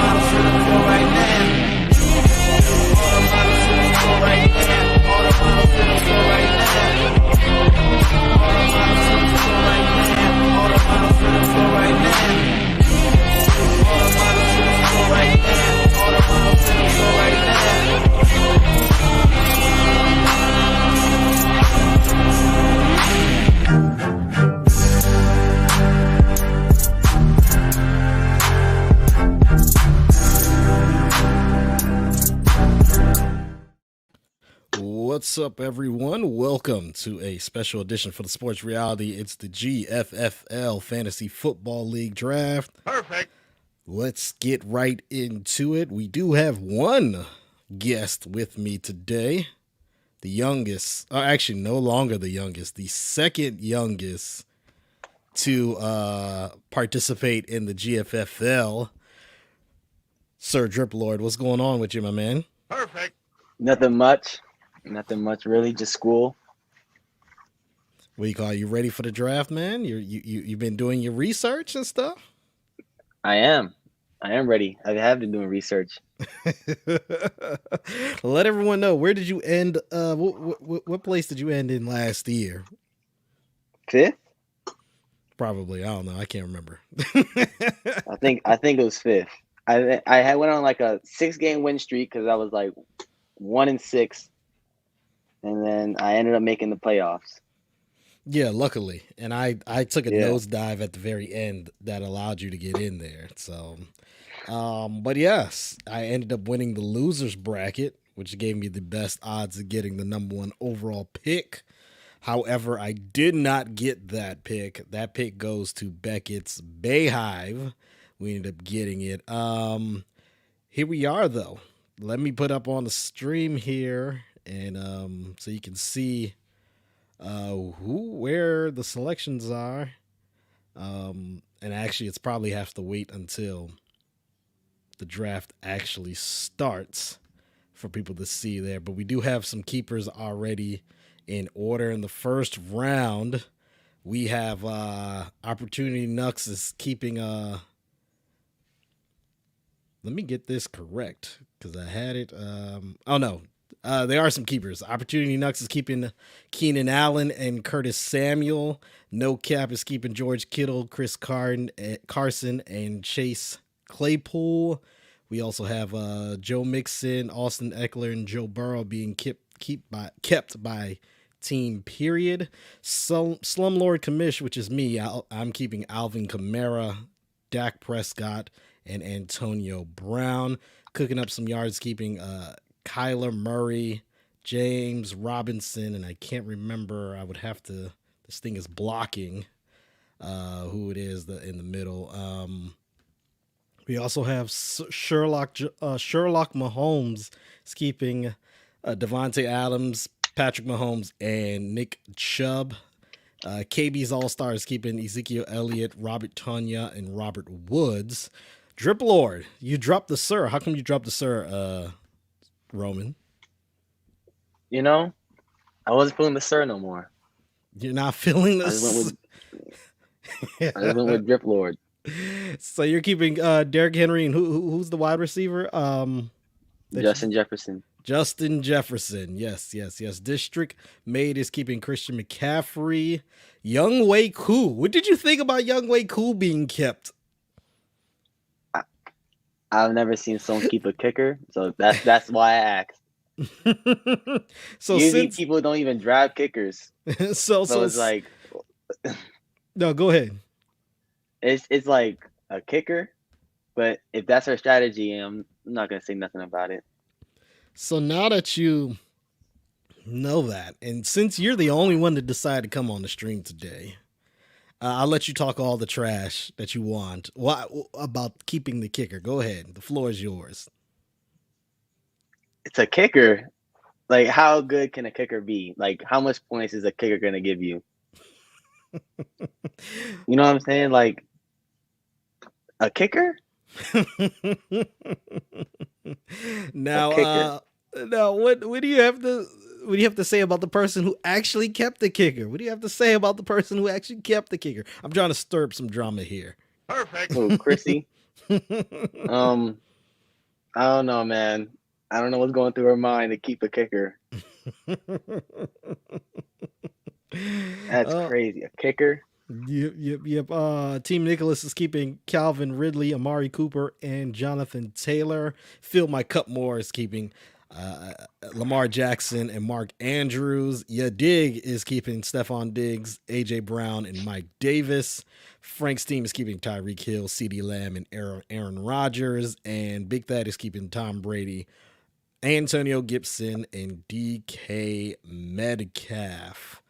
models to the floor right now. All the models to the floor right now. All the models to the floor right now. All the models to the floor right now. All the models to the floor right now. All the models to the floor right now. All the models to the floor right now. What's up, everyone? Welcome to a special edition for the Sports Reality. It's the GFFL Fantasy Football League Draft. Perfect. Let's get right into it. We do have one guest with me today. The youngest, actually no longer the youngest, the second youngest to participate in the GFFL. Sir Drip Lord, what's going on with you, my man? Perfect. Nothing much, really. Just school. What do you call? You ready for the draft, man? You've been doing your research and stuff. I am ready. I have been doing research. Let everyone know, where did you end? What place did you end in last year? Fifth? Probably. I don't know. I can't remember. I think it was fifth. I went on like a 6-game win streak because I was like 1-6, and then I ended up making the playoffs. Yeah, luckily, and I took a nosedive at the very end that allowed you to get in there. So, but yes, I ended up winning the losers bracket, which gave me the best odds of getting the number 1 overall pick. However, I did not get that pick. That pick goes to Beckett's Bayhive. We ended up getting it. Here we are, though. Let me put up on the stream here, and so you can see where the selections are. And actually, it's probably have to wait until the draft actually starts for people to see there. But we do have some keepers already in order. In the first round, we have Opportunity Nux is keeping let me get this correct because I had it. Oh no, there are some keepers. Opportunity Nux is keeping Keenan Allen and Curtis Samuel. No Cap is keeping George Kittle, Chris Carson, and Chase Claypool. We also have Joe Mixon, Austin Eckler, and Joe Burrow being kept by Team Period. Slumlord Commish, which is me, I'm keeping Alvin Kamara, Dak Prescott, and Antonio Brown. Cooking up some yards, keeping Kyler Murray, James Robinson, and I can't remember. I would have to. This thing is blocking who it is in the middle. We also have Sherlock Mahomes is keeping Devontae Adams, Patrick Mahomes, and Nick Chubb. KB's All-Star is keeping Ezekiel Elliott, Robert Tonyan, and Robert Woods. Drip Lord, you dropped the sir. How come you dropped the sir, Roman? You know, I wasn't feeling the sir no more. You're not feeling this? I just went with Drip Lord. So you're keeping Derrick Henry, and who's the wide receiver? Justin Jefferson. Justin Jefferson. Yes. District Mate is keeping Christian McCaffrey. Young Wei Koo. What did you think about Young Wei Koo being kept? I've never seen someone keep a kicker, so that's why I asked. So usually people don't even draft kickers. so it's like no, go ahead. It's like a kicker, but if that's her strategy, I'm not gonna say nothing about it. So now that you know that, and since you're the only one that decided to come on the stream today, I'll let you talk all the trash that you want. What about keeping the kicker? Go ahead. The floor is yours. It's a kicker. Like, how good can a kicker be? Like, how much points is a kicker going to give you? You know what I'm saying? Like, a kicker? Now, what do you have to say about the person who actually kept the kicker? What do you have to say about the person who actually kept the kicker? I'm trying to stir up some drama here. Perfect. Oh, Chrissy. I don't know, man. I don't know what's going through her mind to keep a kicker. That's uh, crazy. A kicker? yep. Team Nicholas is keeping Calvin Ridley, Amari Cooper, and Jonathan Taylor. Phil My Cupmore is keeping uh, Lamar Jackson and Mark Andrews. Ya Dig is keeping Stephon Diggs, AJ Brown, and Mike Davis. Frank's team is keeping Tyreek Hill, CeeDee Lamb, and Aaron Rodgers. And Big Thad is keeping Tom Brady, Antonio Gibson, and DK Metcalf.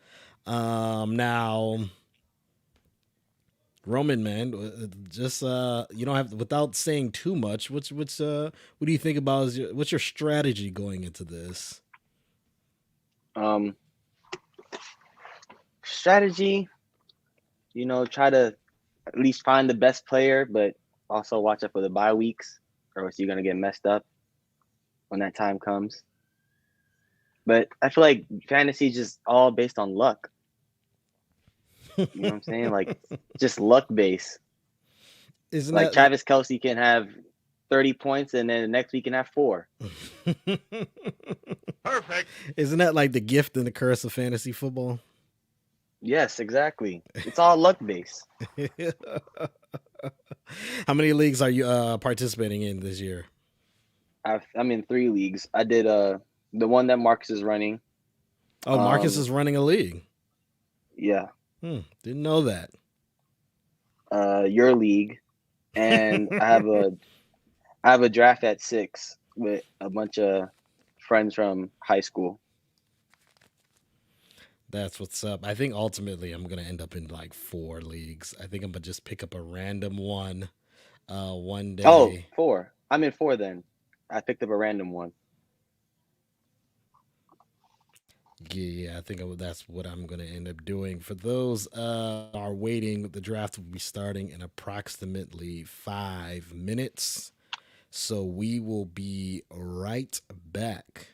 Now Roman, man, just you don't have, without saying too much. What do you think about? What's your strategy going into this? Um, Strategy, try to at least find the best player, but also watch out for the bye weeks, or else you're gonna get messed up when that time comes. But I feel like fantasy is just all based on luck. You know what I'm saying? Like just luck base. Isn't Like that Travis Kelsey can have 30 points, and then the next week can have 4. Perfect. isn't that like the gift and the curse of fantasy football? Yes, exactly. It's all luck base. How many leagues are you participating in this year? I'm in 3 leagues. I did the one that Marcus is running. Oh, Marcus is running a league. Yeah, Didn't know that. your league, and I have a draft at 6 with a bunch of friends from high school. That's what's up. I think ultimately I'm gonna end up in like 4 leagues. I think I'm gonna just pick up a random one, one Oh, day. 4. I'm in 4 then. I picked up a random one. Yeah, I think that's what I'm gonna end up doing. For those are waiting, the draft will be starting in approximately 5 minutes. So we will be right back.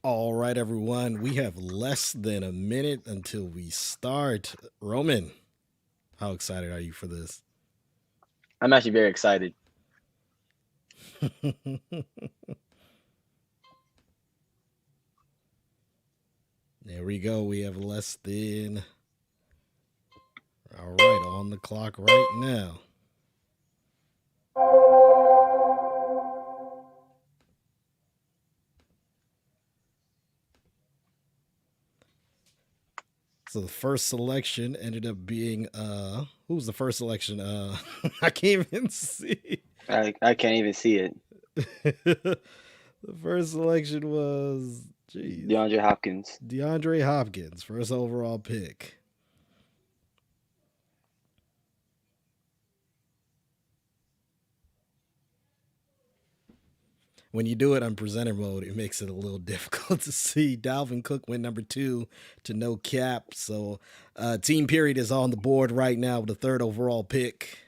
All right, everyone. We have less than a minute until we start. Roman, how excited are you for this? I'm actually very excited. There we go. We have less than. All right, on the clock right now. So the first selection ended up being who was the first selection? I can't even see. I can't even see it. The first selection was DeAndre Hopkins. DeAndre Hopkins, first overall pick. When you do it on presenter mode, it makes it a little difficult to see. Dalvin Cook went number 2 to no cap. So team period is on the board right now with the third overall pick.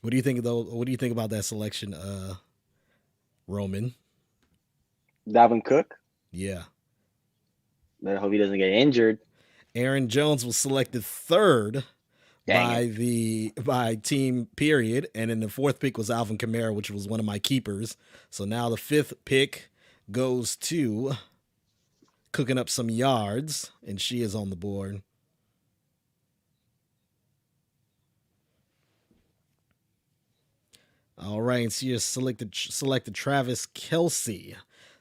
What do you think though? What do you think about that selection, Roman? Dalvin Cook. Yeah. I hope he doesn't get injured. Aaron Jones was selected third Dang by team period, and then the fourth pick was Alvin Kamara, which was one of my keepers. So now the fifth pick goes to cooking up some yards, and she is on the board. All right, and she has selected Travis Kelsey.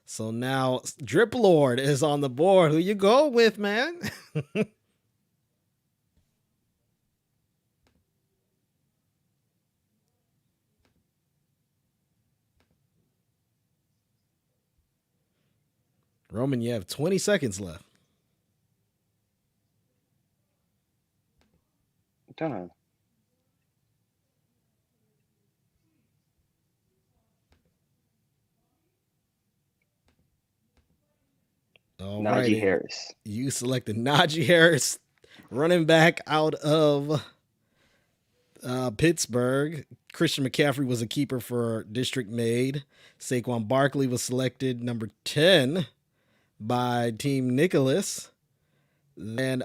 So now Drip Lord is on the board. Who you go with, man? Roman, you have 20 seconds left. Don't know. All Najee right, Harris. you selected Najee Harris, running back out of Pittsburgh. Christian McCaffrey was a keeper for District Made. Saquon Barkley was selected number 10 by Team Nicholas. Then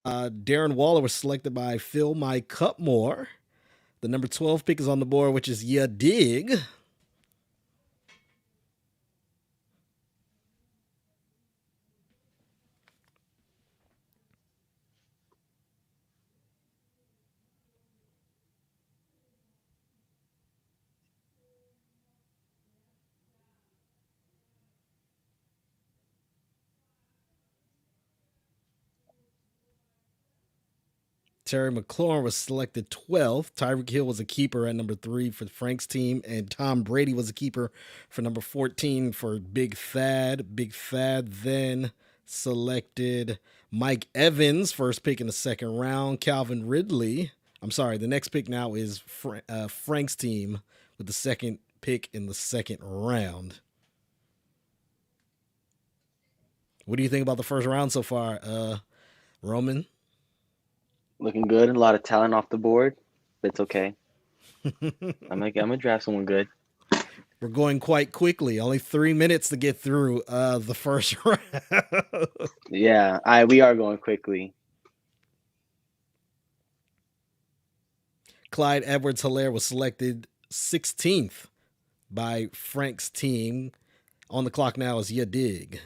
Darren Waller was selected by Phil My Cutmore. The number 12 pick is on the board, which is Ya Dig. Terry McLaurin was selected 12th. Tyreek Hill was a keeper at number 3 for Frank's team. And Tom Brady was a keeper for number 14 for Big Fad. Big Fad then selected Mike Evans, first pick in the second round. Calvin Ridley. I'm sorry, the next pick now is Frank's team with the second pick in the second round. What do you think about the first round so far, Roman? Looking good. A lot of talent off the board. It's okay. I'm gonna draft someone good. We're going quite quickly. Only 3 minutes to get through the first round. Yeah, we are going quickly. Clyde Edwards-Helaire was selected 16th by Frank's team. On the clock now is Ya Dig.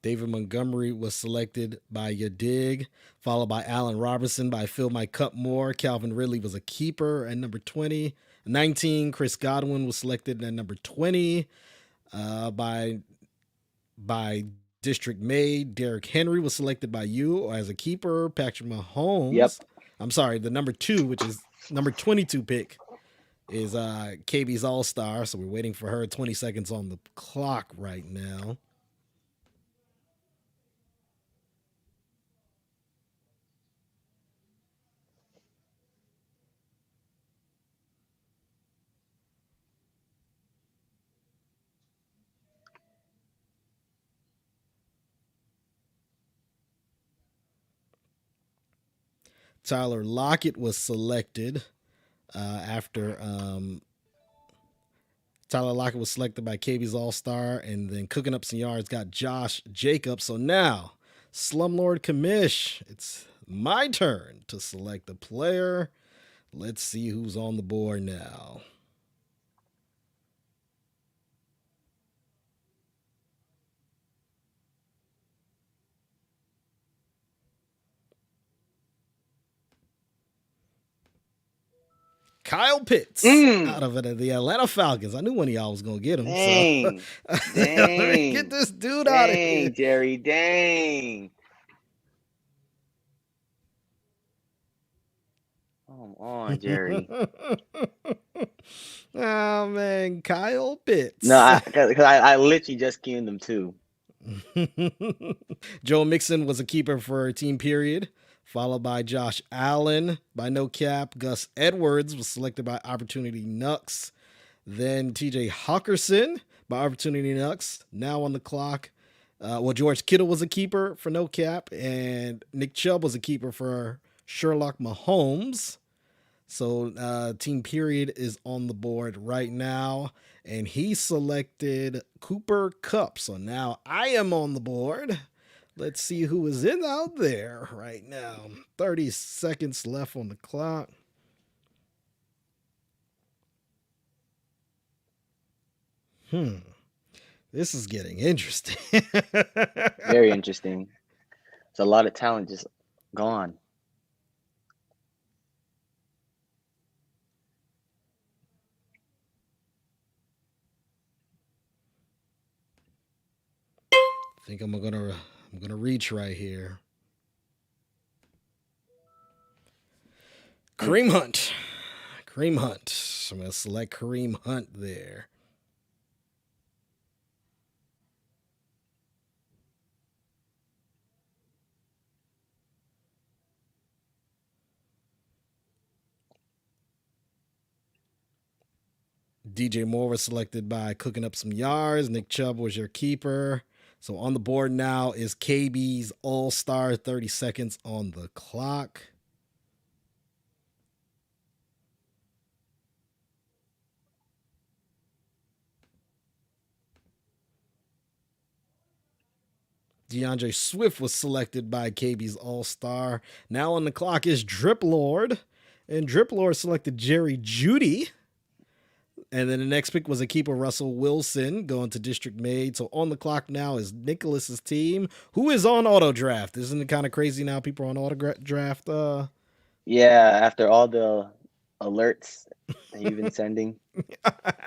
David Montgomery was selected by Ya Dig, followed by Allen Robinson by Phil My Cutmore. Calvin Ridley was a keeper at number 20. 19, Chris Godwin was selected at number 20 by District Made. Derrick Henry was selected by you as a keeper. Patrick Mahomes. Yep. I'm sorry, the number 2, which is number 22 pick, is KB's All-Star. So we're waiting for her. 20 seconds on the clock right now. Tyler Lockett was selected after Tyler Lockett was selected by KB's All Star, and then cooking up some yards got Josh Jacobs. So now, Slumlord Commish, it's my turn to select a player. Let's see who's on the board now. Kyle Pitts out of the Atlanta Falcons. I knew one of y'all was gonna get him. Dang. So Dang. get this dude out of here. Dang, Jerry. Dang. Come on, Jerry. Oh man, Kyle Pitts. No, because I literally just keyed them too. Joe Mixon was a keeper for team period, followed by Josh Allen by no cap. Gus Edwards was selected by Opportunity Nux. Then TJ Hawkinson by Opportunity Nux, now on the clock. George Kittle was a keeper for no cap, and Nick Chubb was a keeper for Sherlock Mahomes. So team period is on the board right now, and he selected Cooper Kupp. So now I am on the board. Let's see who is in out there right now. 30 seconds left on the clock. This is getting interesting. Very interesting. There's a lot of talent just gone. I think I'm gonna reach right here. Kareem Hunt. Kareem Hunt. I'm gonna select Kareem Hunt there. DJ Moore was selected by cooking up some yards. Nick Chubb was your keeper. So on the board now is KB's All-Star. 30 seconds on the clock. DeAndre Swift was selected by KB's All-Star. Now on the clock is Drip Lord. And Drip Lord selected Jerry Jeudy. And then the next pick was a keeper, Russell Wilson, going to District Made. So on the clock now is Nicholas's team, who is on auto draft. Isn't it kind of crazy now? People are on auto draft. Yeah, after all the alerts that you've been sending,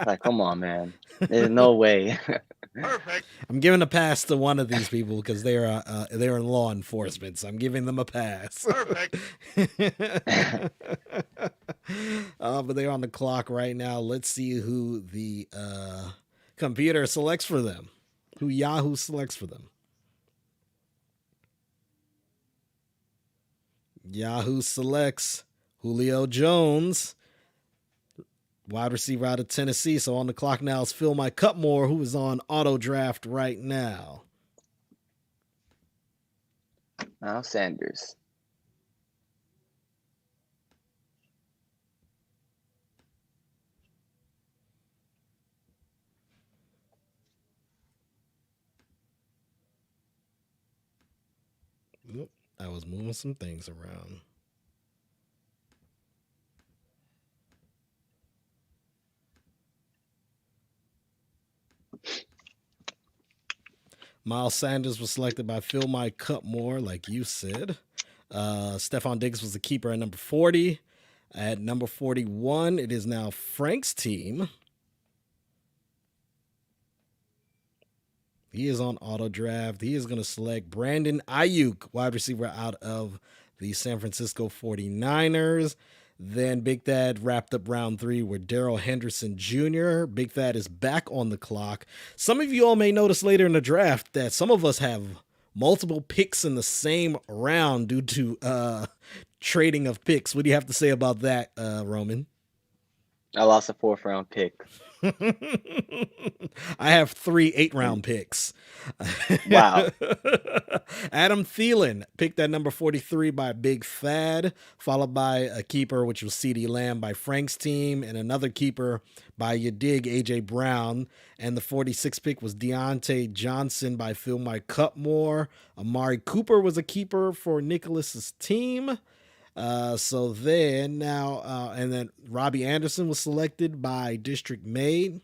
like, come on, man. There's no way. Perfect. I'm giving a pass to one of these people because they're in law enforcement, so I'm giving them a pass. Perfect. But they're on the clock right now. Let's see who the computer selects for them. Who Yahoo selects for them. Yahoo selects Julio Jones, wide receiver out of Tennessee. So on the clock now is Phil Mike Cutmore, who is on auto draft right now. Now Sanders. Oop, I was moving some things around. Miles Sanders was selected by Phil Mike Cutmore, like you said. Stephon Diggs was the keeper at number 40. At number 41, it is now Frank's team. He is on auto draft. He is going to select Brandon Ayuk, wide receiver out of the San Francisco 49ers. Then Big Thad wrapped up round 3 with Darrell Henderson Jr. Big Thad is back on the clock. Some of you all may notice later in the draft that some of us have multiple picks in the same round due to trading of picks. What do you have to say about that, Roman? I lost a 4th round pick. I have 3 8-round picks. Wow. Adam Thielen picked at number 43 by Big Thad, followed by a keeper, which was CeeDee Lamb by Frank's team, and another keeper by Yadig, AJ Brown. And the 46th pick was Deontay Johnson by Phil Mike Cutmore. Amari Cooper was a keeper for Nicholas's team. So then now, and then Robbie Anderson was selected by District Made.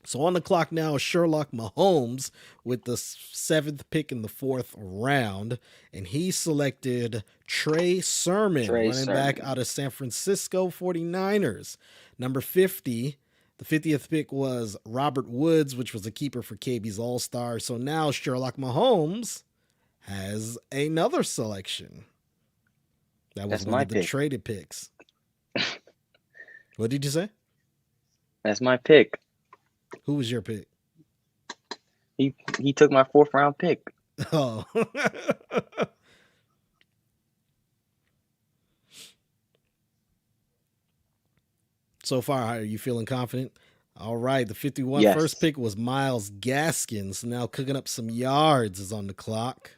So on the clock now is Sherlock Mahomes with the 7th pick in the 4th round. And he selected Trey Sermon, running back out of San Francisco 49ers. Number 50, the 50th pick was Robert Woods, which was a keeper for KB's All-Star. So now Sherlock Mahomes has another selection. That was one of the traded picks. What did you say? That's my pick. Who was your pick? He took my 4th round pick. Oh. So far, are you feeling confident? All right, the 51 first pick was Myles Gaskins. Now cooking up some yards is on the clock.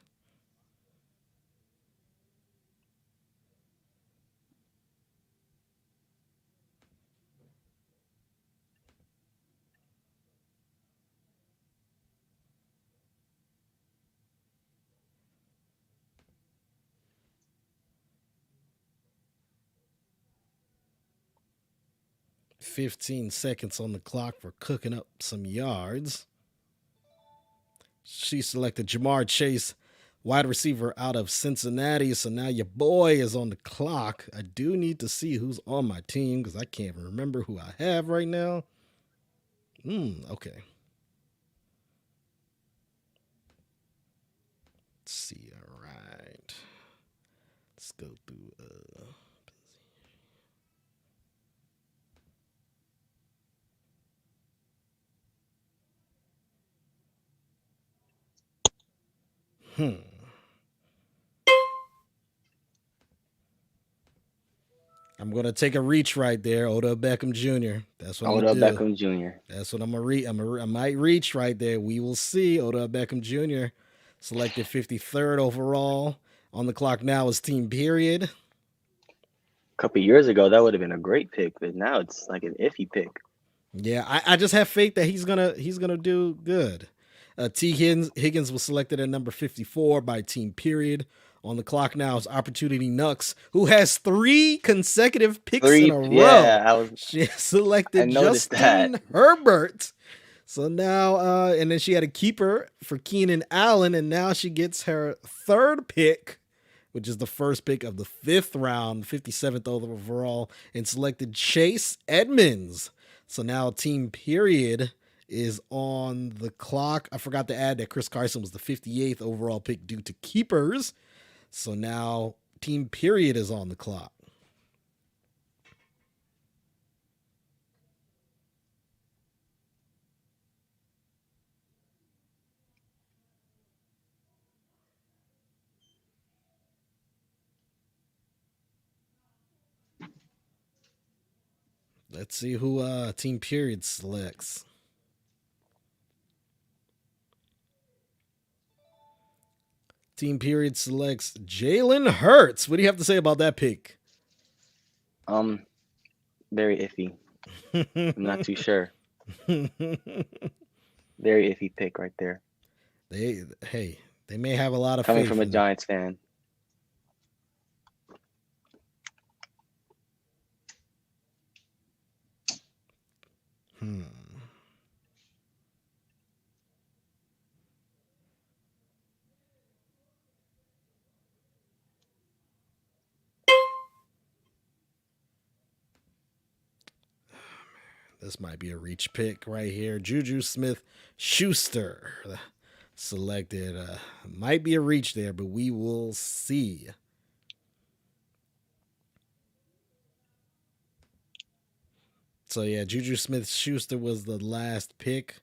$15 seconds on the clock for cooking up some yards. She selected Jamar Chase, wide receiver out of Cincinnati. So now your boy is on the clock. I do need to see who's on my team because I can't remember who I have right now. Okay. Let's see. All right. Let's go through. I'm gonna take a reach right there, Odell Beckham Jr. That's what Odell Beckham Jr. That's what I'm gonna read. I might reach right there. We will see. Odell Beckham Jr. selected 53rd overall. On the clock now is Team Period. A couple years ago, that would have been a great pick, but now it's like an iffy pick. Yeah, I just have faith that he's gonna do good. T. Higgins was selected at number 54 by Team Period. On the clock now is Opportunity Nux, who has 3 consecutive picks in a row. Yeah, she selected Justin Herbert. So now, and then she had a keeper for Keenan Allen, and now she gets her 3rd pick, which is the first pick of the 5th round, 57th overall, and selected Chase Edmonds. So now Team Period is on the clock. I forgot to add that Chris Carson was the 58th overall pick due to keepers. So now Team Period is on the clock. Let's see who Team Period selects. Team Period selects Jalen Hurts. What do you have to say about that pick? Very iffy. I'm not too sure. Very iffy pick right there. They may have a lot of coming faith from a Giants fan. This might be a reach pick right here. Juju Smith-Schuster selected. Might be a reach there, but we will see. So yeah, Juju Smith-Schuster was the last pick.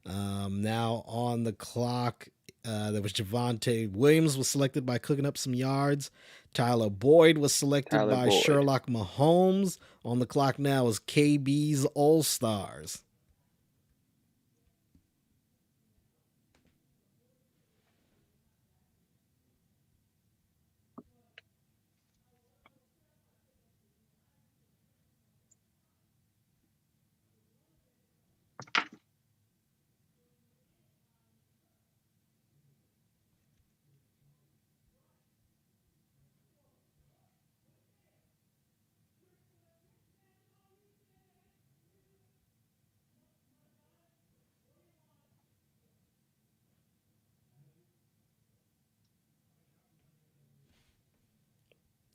Now on the clock, there was Javonte Williams was selected by cooking up some yards. Tyler Boyd was selected by Sherlock Mahomes. On the clock now is KB's All-Stars.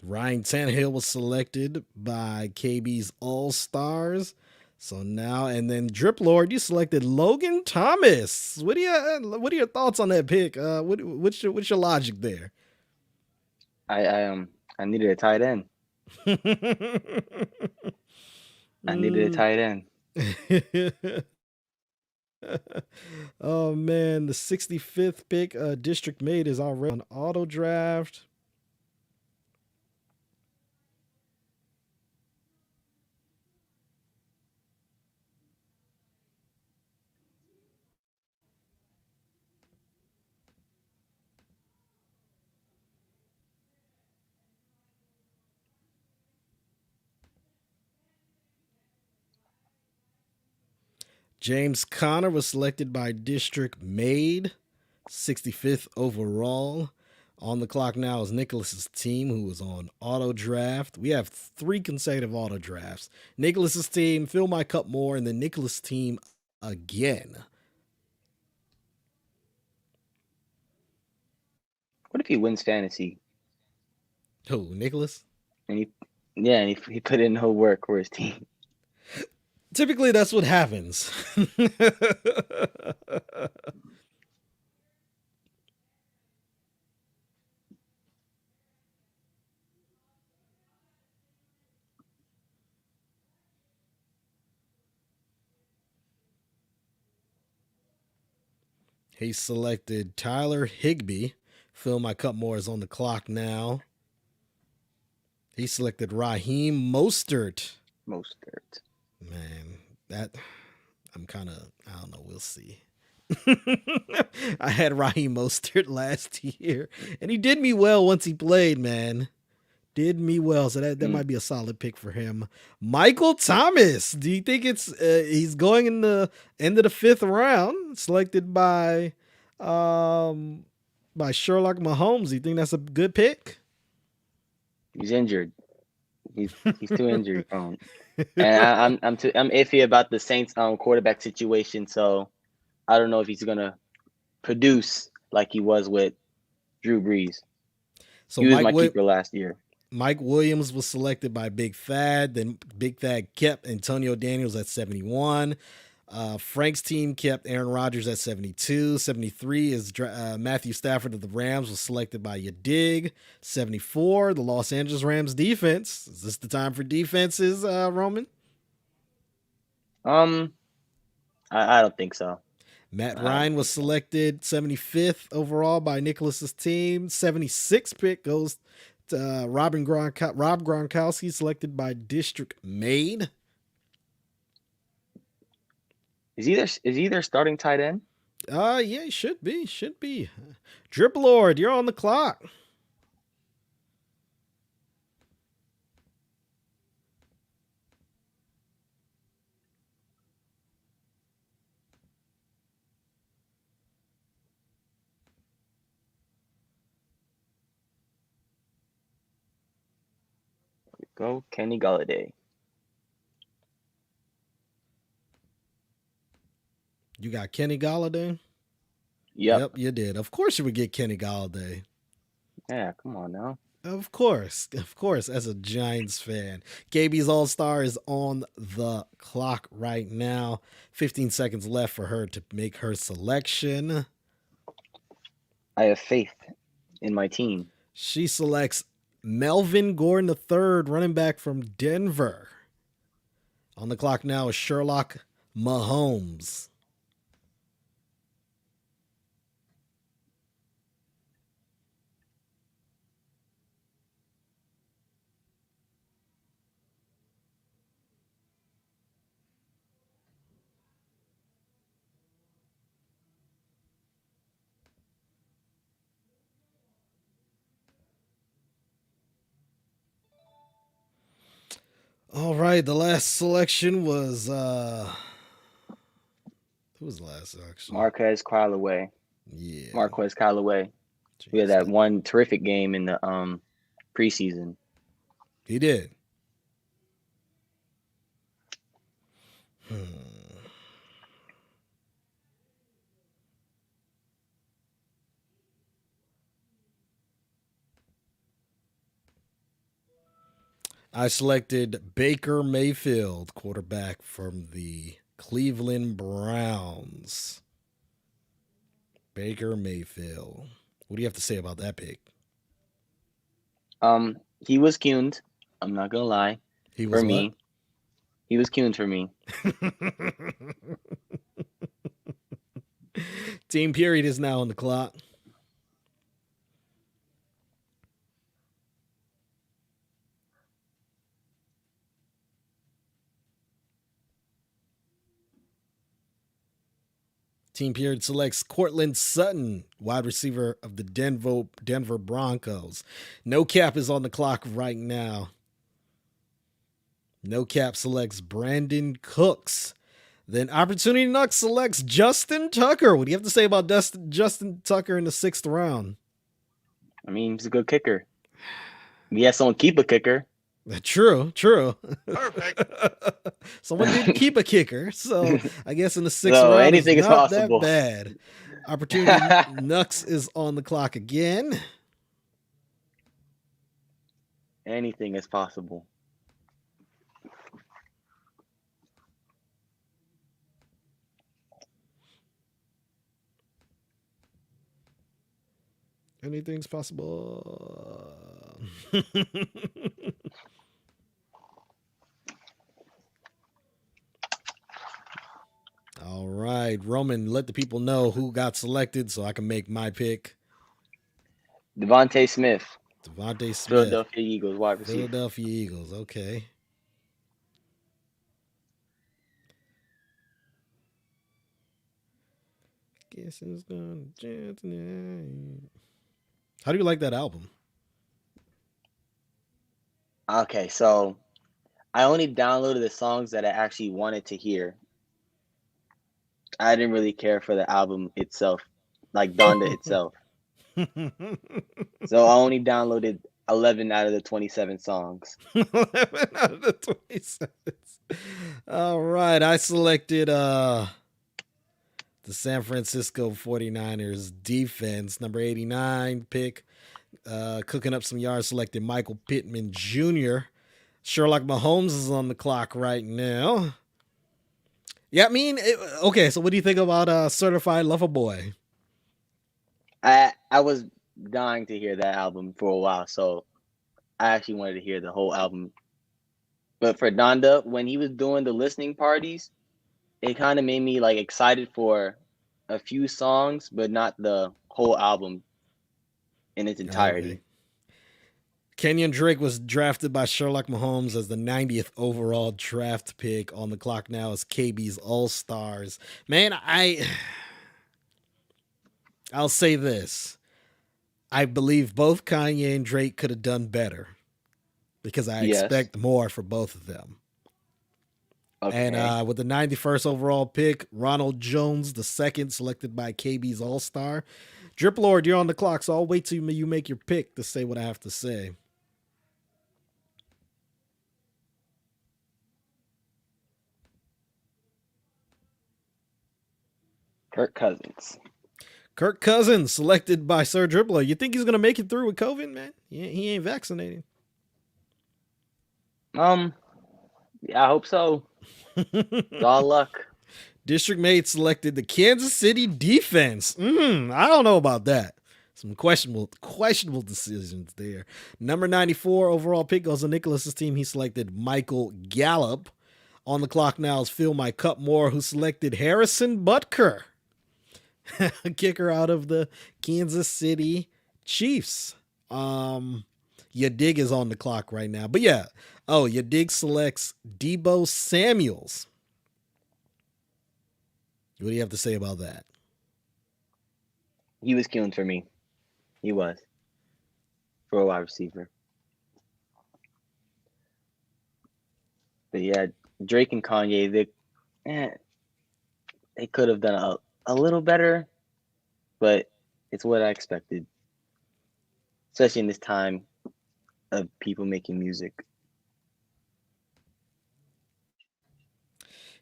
Ryan Tannehill was selected by KB's All Stars. So now, and then Drip Lord, you selected Logan Thomas. What are your thoughts on that pick? What's your logic there? I needed a tight end. I needed a Mm. tight end. Oh man, the 65th pick, District Mate is already on auto draft. James Conner was selected by District Made, 65th overall. On the clock now is Nicholas's team, who was on auto draft. We have 3 consecutive auto drafts. Nicholas's team, Fill My Cup More, and then Nicholas' team again. What if he wins fantasy Who, Nicholas? and he put in no work for his team? Typically, that's what happens. He selected Tyler Higbee. Fill My Cup More is on the clock now. He selected Raheem Mostert. Mostert. Man, that I'm kind of, I don't know. We'll see. I had Raheem Mostert last year, and he did me well once he played, man. Did me well, so that might be a solid pick for him. Michael Thomas. Do you think it's he's going in the end of the 5th round, selected by Sherlock Mahomes? Do you think that's a good pick? He's injured. He's too injury prone. And I'm iffy about the Saints quarterback situation, so I don't know if he's gonna produce like he was with Drew Brees. So He was my keeper last year. Mike Williams was selected by Big Thad. Then Big Thad kept Antonio Daniels at 71. Frank's team kept Aaron Rodgers at 72. 73 is Matthew Stafford of the Rams was selected by Yadig. 74, the Los Angeles Rams defense. Is this the time for defenses, Roman? I don't think so. Matt Ryan was selected 75th overall by Nicholas's team. 76th pick goes to Rob Gronkowski, selected by District Made. Is he their starting tight end? Yeah, he should be. Drip Lord, you're on the clock. Go Kenny Galladay. You got Kenny Galladay? Yep, you did. Of course you would get Kenny Galladay. Yeah, come on now. Of course, as a Giants fan. KB's All-Star is on the clock right now. 15 seconds left for her to make her selection. I have faith in my team. She selects Melvin Gordon III, running back from Denver. On the clock now is Sherlock Mahomes. All right, the last selection was who was the last selection? Marquez Callaway. Yeah. Marquez Callaway. Jeez, We had that one terrific game in the preseason. He did. I selected Baker Mayfield, quarterback from the Cleveland Browns. Baker Mayfield. What do you have to say about that pick? He was cuned. I'm not gonna lie. He For was what? me, he was cuned for me. Team period is now on the clock. Team period selects Cortland Sutton, wide receiver of the Denver Broncos. No cap is on the clock right now. No cap selects Brandon Cooks. Then Opportunity Nuck selects Justin Tucker. What do you have to say about Justin Tucker in the 6th round? I mean, he's a good kicker. We had someone keep a kicker. True. Perfect. Someone did keep a kicker, so I guess in the 6th So round anything is is not that possible. bad. Opportunity Nux is on the clock again. Anything is possible. Anything's possible. All right, Roman, let the people know who got selected so I can make my pick. Devontae Smith, Devontae Smith, Philadelphia Eagles wide receiver. Philadelphia Eagles. Okay. Guess it's gonna chance tonight. How do you like that album? Okay, so I only downloaded the songs that I actually wanted to hear. I didn't really care for the album itself, like Donda itself. So I only downloaded 11 out of the 27 songs. 11 out of the 27. All right, I selected the San Francisco 49ers defense, number 89 pick. Cooking up some yards, selected Michael Pittman Jr. Sherlock Mahomes is on the clock right now. Yeah, I mean, okay, so what do you think about Certified Lover Boy? I was dying to hear that album for a while, so I actually wanted to hear the whole album. But for Donda, when he was doing the listening parties, it kind of made me like excited for a few songs, but not the whole album in its entirety. Okay. Kenyon Drake was drafted by Sherlock Mahomes as the 90th overall draft pick. On the clock now is KB's All Stars. Man, I'll say this. I believe both Kanye and Drake could have done better because I Yes. expect more for both of them. Okay. And with the 91st overall pick, Ronald Jones, the second, selected by KB's All Star. Drip Lord, you're on the clock, so I'll wait till you make your pick to say what I have to say. Kirk Cousins. Kirk Cousins, selected by Sir Dribbler. You think he's going to make it through with COVID, man? He ain't vaccinated. Yeah, I hope so. All luck. District Mate selected the Kansas City defense. I don't know about that. Some questionable decisions there. Number 94 overall pick goes to Nicholas's team. He selected Michael Gallup. On the clock now is Phil My Cup Moore, who selected Harrison Butker, a kicker out of the Kansas City Chiefs. Yadig is on the clock right now. But yeah. Oh, Yadig selects Debo Samuels. What do you have to say about that? He was killing for me. He was. For a wide receiver. But yeah, Drake and Kanye, they could have done a little better, but it's what I expected. Especially in this time of people making music.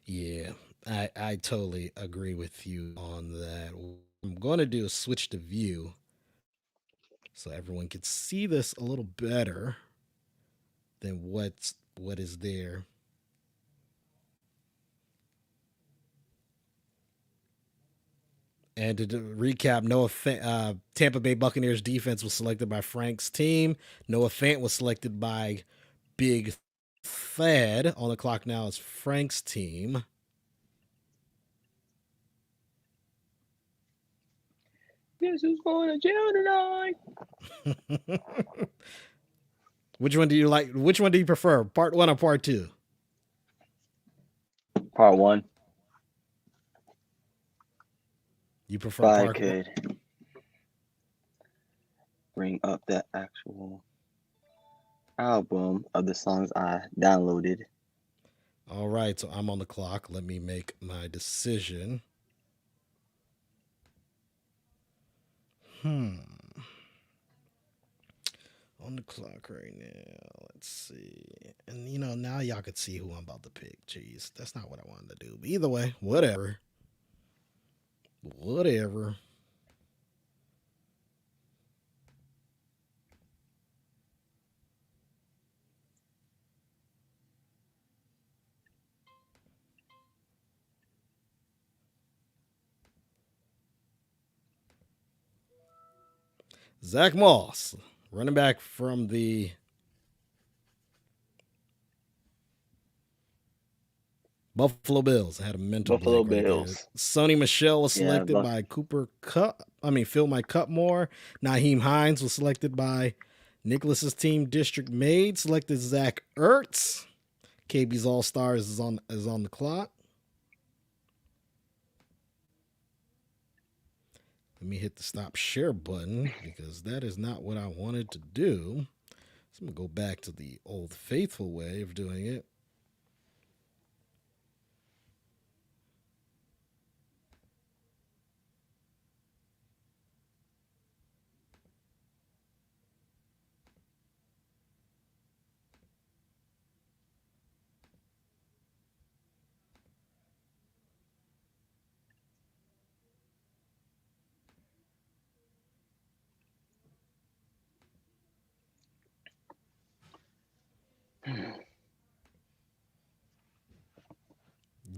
Yeah, I totally agree with you on that. What I'm going to do is switch to view so everyone can see this a little better. than what is there. And to recap, Tampa Bay Buccaneers defense was selected by Frank's team. Noah Fant was selected by Big Thad. On the clock now is Frank's team. Guess who's going to jail tonight? Which one do you like? Which one do you prefer, part one or part two? Part one. You prefer If I part one? could bring up the actual album of the songs I downloaded. All right, so I'm on the clock. Let me make my decision. On the clock right now. Let's see. And now y'all could see who I'm about to pick. Jeez, that's not what I wanted to do. But either way, whatever. Whatever. Zach Moss, running back from the Buffalo Bills. I had a mental Buffalo blank right there. Bills. Sonny Michelle was Yeah, selected by Phil Mike Cutmore. Naheem Hines was selected by Nicholas's team. District Maid selected Zach Ertz. KB's All Stars is on the clock. Let me hit the stop share button because that is not what I wanted to do. So I'm going to go back to the old faithful way of doing it.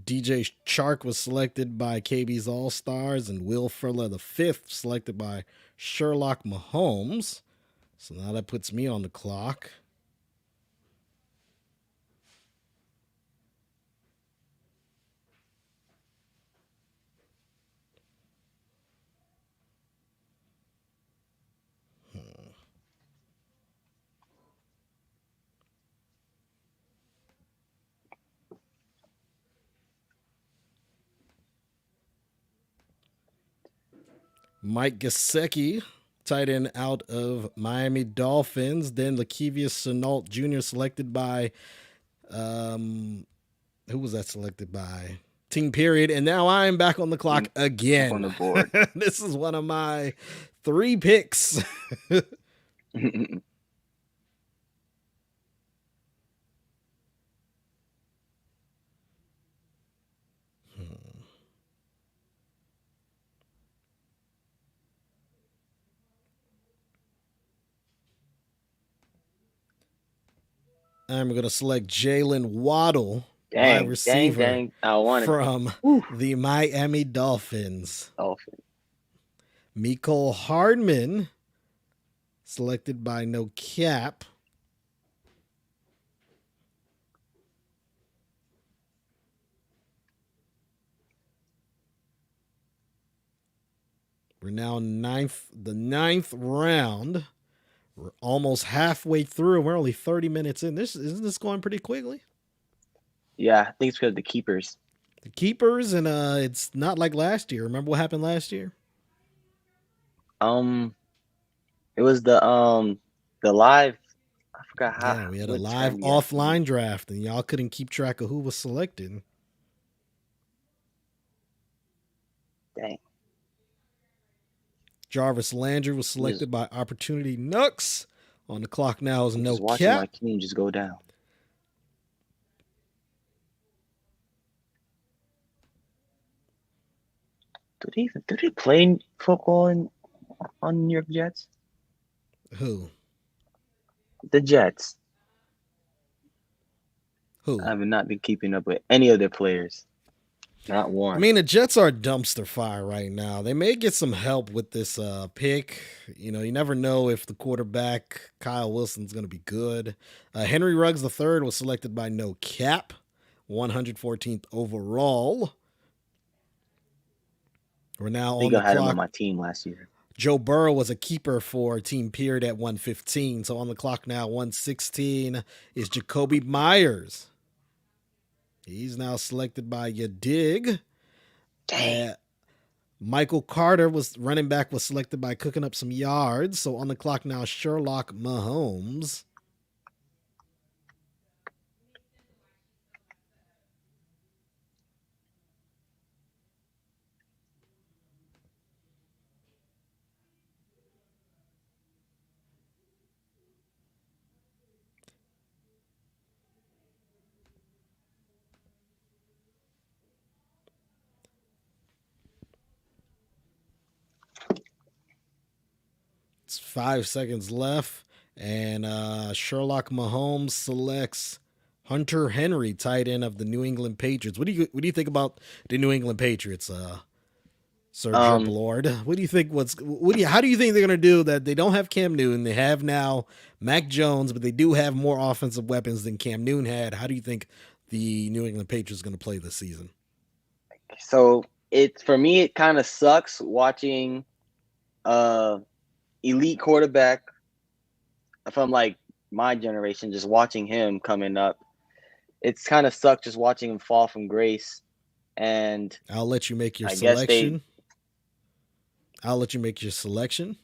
DJ Chark was selected by KB's All Stars, and Will Fuller the fifth selected by Sherlock Mahomes. So now that puts me on the clock. Mike Gesicki, tight end out of Miami Dolphins. Then Lakevius Chenault Jr. selected by, who was that selected by? Team Period. And now I am back on the clock again. On the board. This is one of my 3 picks. I'm going to select Jalen Waddle, wide receiver from the Miami Dolphins. Mecole Hardman, selected by No Cap. We're now the ninth round. We're almost halfway through. We're only 30 minutes in. Isn't this going pretty quickly? Yeah, I think it's because of the keepers. The keepers, and it's not like last year. Remember what happened last year? It was the live. I forgot how. Yeah, we had a live offline draft, and y'all couldn't keep track of who was selected. Dang. Jarvis Landry was selected by Opportunity Nux. On the clock now is No Cap. Watching my team just go down. Do they play football on New York Jets? Who? The Jets. Who? I have not been keeping up with any of their players. Not I one. mean, the Jets are dumpster fire right now. They may get some help with this pick. You never know if the quarterback Kyle Wilson's going to be good. Henry Ruggs III was selected by No Cap, 114th overall. We're now I on think the I had him on clock. my team last year. Joe Burrow was a keeper for Team Peard at 115. So on the clock now, 116 is Jacoby Myers. He's now selected by Yadig. Dang. Michael Carter was running back was selected by cooking up some yards. So on the clock now, Sherlock Mahomes. It's 5 seconds left, and Sherlock Mahomes selects Hunter Henry, tight end of the New England Patriots. What do you think about the New England Patriots? Sir Drip Um, Lord. What do you think? How do you think they're gonna do that? They don't have Cam Newton. They have now Mac Jones, but they do have more offensive weapons than Cam Newton had. How do you think the New England Patriots going to play this season? so it for me it kind of sucks watching elite quarterback from like my generation, just watching him coming up. It's kind of sucked just watching him fall from grace. And I'll let you make your I guess they selection. I'll let you make your selection.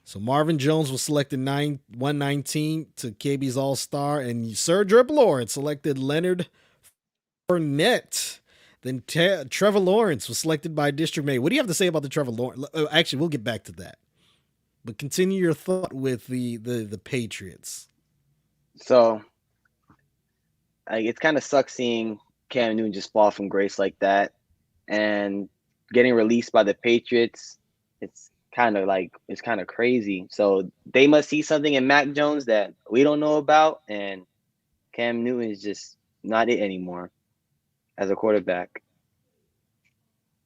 So Marvin Jones was selected 119 to KB's All Star, and Sir Drip Lord selected Leonard Fournette. Then Trevor Lawrence was selected by District Mate. What do you have to say about the Trevor Lawrence? Actually, we'll get back to that. But continue your thought with the Patriots. so it kind of sucks seeing Cam Newton just fall from grace like that, and getting released by the Patriots. It's kind of crazy. So they must see something in Mac Jones that we don't know about, and Cam Newton is just not it anymore as a quarterback.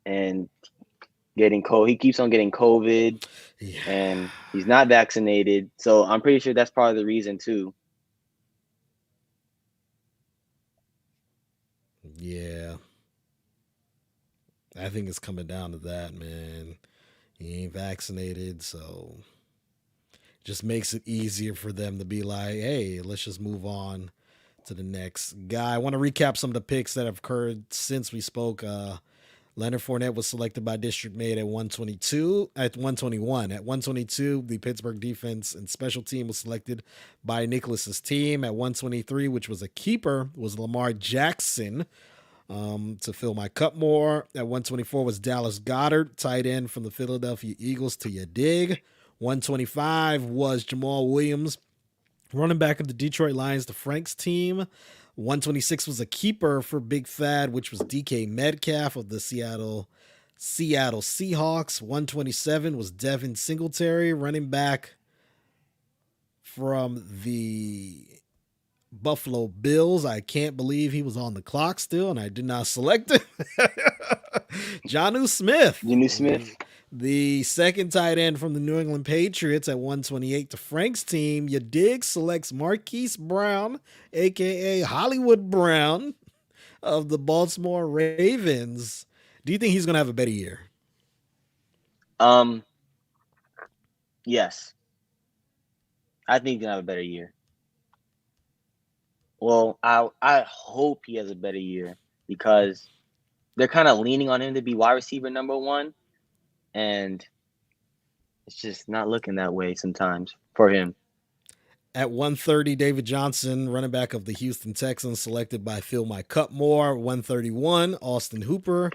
And he keeps on getting COVID, Yeah. and he's not vaccinated. So I'm pretty sure that's part of the reason too. Yeah. I think it's coming down to that, man. He ain't vaccinated, so it just makes it easier for them to be like, hey, let's just move on to the next guy. I want to recap some of the picks that have occurred since we spoke. Leonard Fournette was selected by District Mate at 122, at 121. At 122, the Pittsburgh defense and special team was selected by Nicholas's team. At 123, which was a keeper, was Lamar Jackson to fill my cup more. At 124 was Dallas Goddard, tight end from the Philadelphia Eagles to your dig. 125 was Jamal Williams, running back of the Detroit Lions to Frank's team. 126 was a keeper for Big Thad, which was DK Metcalf of the Seattle Seahawks. 127 was Devin Singletary, running back from the Buffalo Bills. I can't believe he was on the clock still, and I did not select him. Jonnu Smith. Genu Smith. The second tight end from the New England Patriots at 128 to Frank's team. Your dig selects Marquise Brown, a.k.a. Hollywood Brown of the Baltimore Ravens. Do you think he's going to have a better year? Yes. I think he's going to have a better year. Well, I hope he has a better year because they're kind of leaning on him to be wide receiver number one, and it's just not looking that way sometimes for him. At 130, David Johnson, running back of the Houston Texans, selected by Phil My Cutmore. 131, Austin Hooper,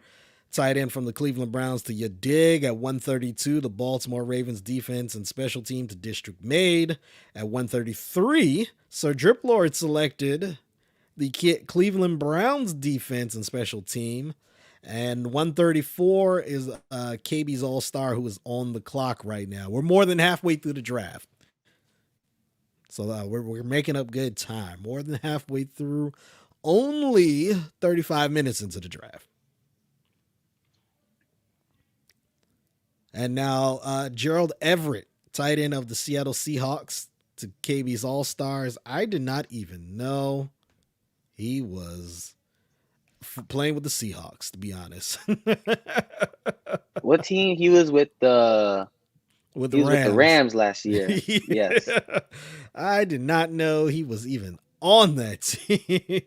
tight end from the Cleveland Browns to your dig. At 132, the Baltimore Ravens defense and special team to District Made. At 133, Sir Drip Lord selected the Cleveland Browns defense and special team. And 134 is KB's All-Star, who is on the clock right now. We're more than halfway through the draft. So we're making up good time. More than halfway through. Only 35 minutes into the draft. And now Gerald Everett, tight end of the Seattle Seahawks, to KB's All Stars. I did not even know he was playing with the Seahawks, to be honest. What team he was with? With He the was with the Rams last year. Yes. I did not know he was even on that team.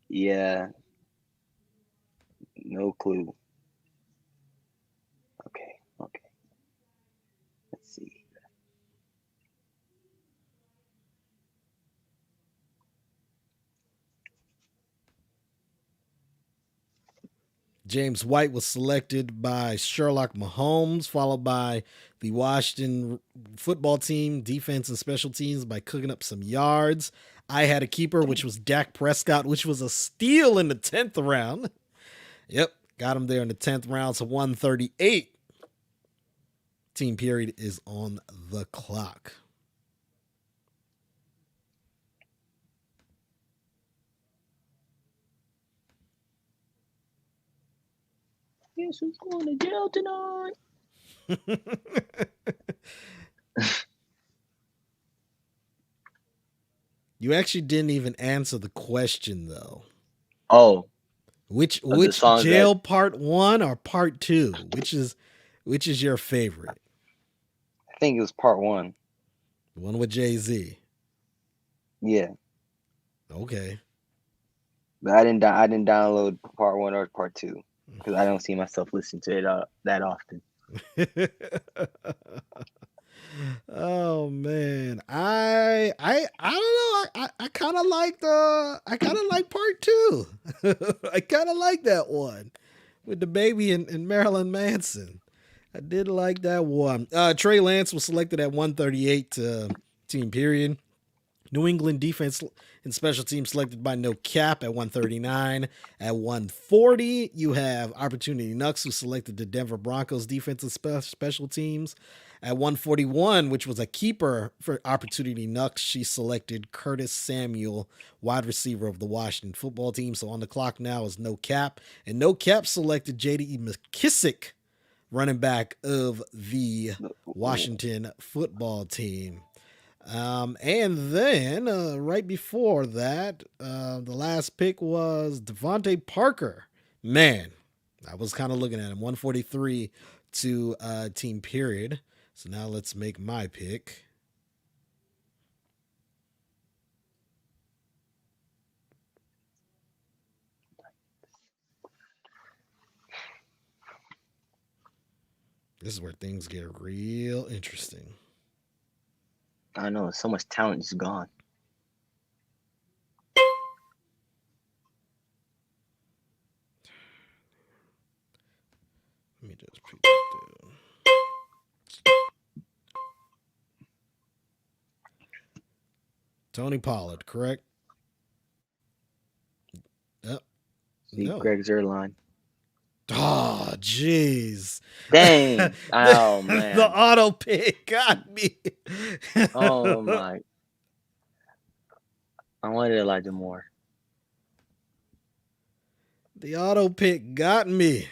Yeah. No clue. Okay. Let's see. James White was selected by Sherlock Mahomes, followed by the Washington football team, defense and special teams by cooking up some yards. I had a keeper, which was Dak Prescott, which was a steal in the 10th round. Yep, got him there in the 10th round, so 138. Team period is on the clock. Guess who's going to jail tonight? You actually didn't even answer the question though. Oh, Which songs jail part 1 or part 2? Which is your favorite? I think it was part 1. The one with Jay-Z. Yeah, Okay. but I didn't download part 1 or part 2 because I don't see myself listening to it that often. Oh man, I don't know. I kind of like part 2. I kind of like that one with the baby and Marilyn Manson. I did like that one. Trey Lance was selected at 138 team period. New England defense and special teams selected by No Cap at 139. At 140, you have Opportunity Nux, who selected the Denver Broncos defense and special teams. At 141, which was a keeper for Opportunity Nux, she selected Curtis Samuel, wide receiver of the Washington football team. So on the clock now is No Cap. And No Cap selected J.D. McKissick, running back of the Washington football team. And then right before that, the last pick was Devontae Parker. Man, I was kind of looking at him. 143 to team period. So now let's make my pick. This is where things get real interesting. I know so much talent is gone. Let me just pick that down. Tony Pollard, correct? Yep. See No. Greg Zerline. Oh, jeez. Dang. Oh, man. The auto pick got me. Oh, my. I wanted Elijah Moore. The auto pick got me.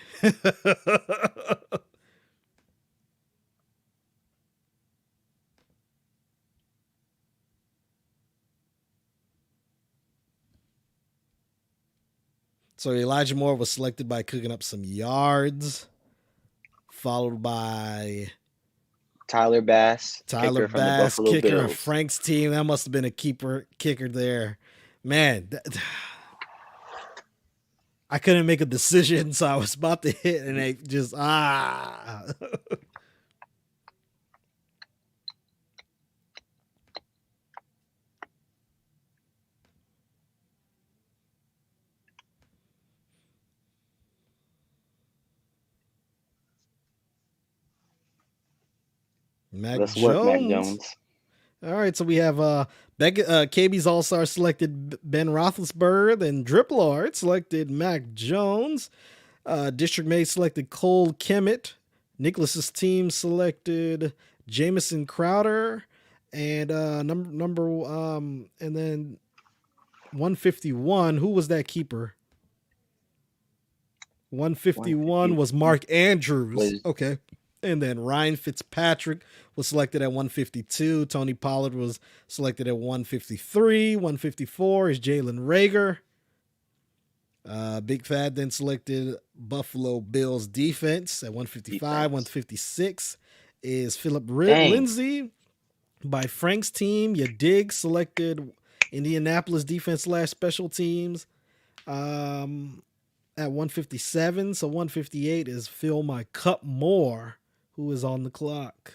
So Elijah Moore was selected by cooking up some yards, followed by Tyler Bass, Tyler kicker from the Bass, Buffalo kicker of Bills. Frank's team. That must have been a kicker there. Man, I couldn't make a decision, so I was about to hit, and they just Mac Let's Jones. work, Mac Jones. All right, so we have KB's All-Star selected Ben Roethlisberger, then Drip Lord selected Mac Jones. District Mate selected Cole Kemet. Nicholas's team selected Jamison Crowder. And and then 151. Who was that keeper? 151 was 151 Mark Andrews. was Okay. And then Ryan Fitzpatrick was selected at 152. Tony Pollard was selected at 153. 154 is Jalen Rager. Big Fat then selected Buffalo Bills defense at 155. defense. 156 is Philip Dang. Lindsay. By Frank's team, you dig selected Indianapolis defense slash special teams at 157. So 158 is Phil My Cup Moore, who is on the clock.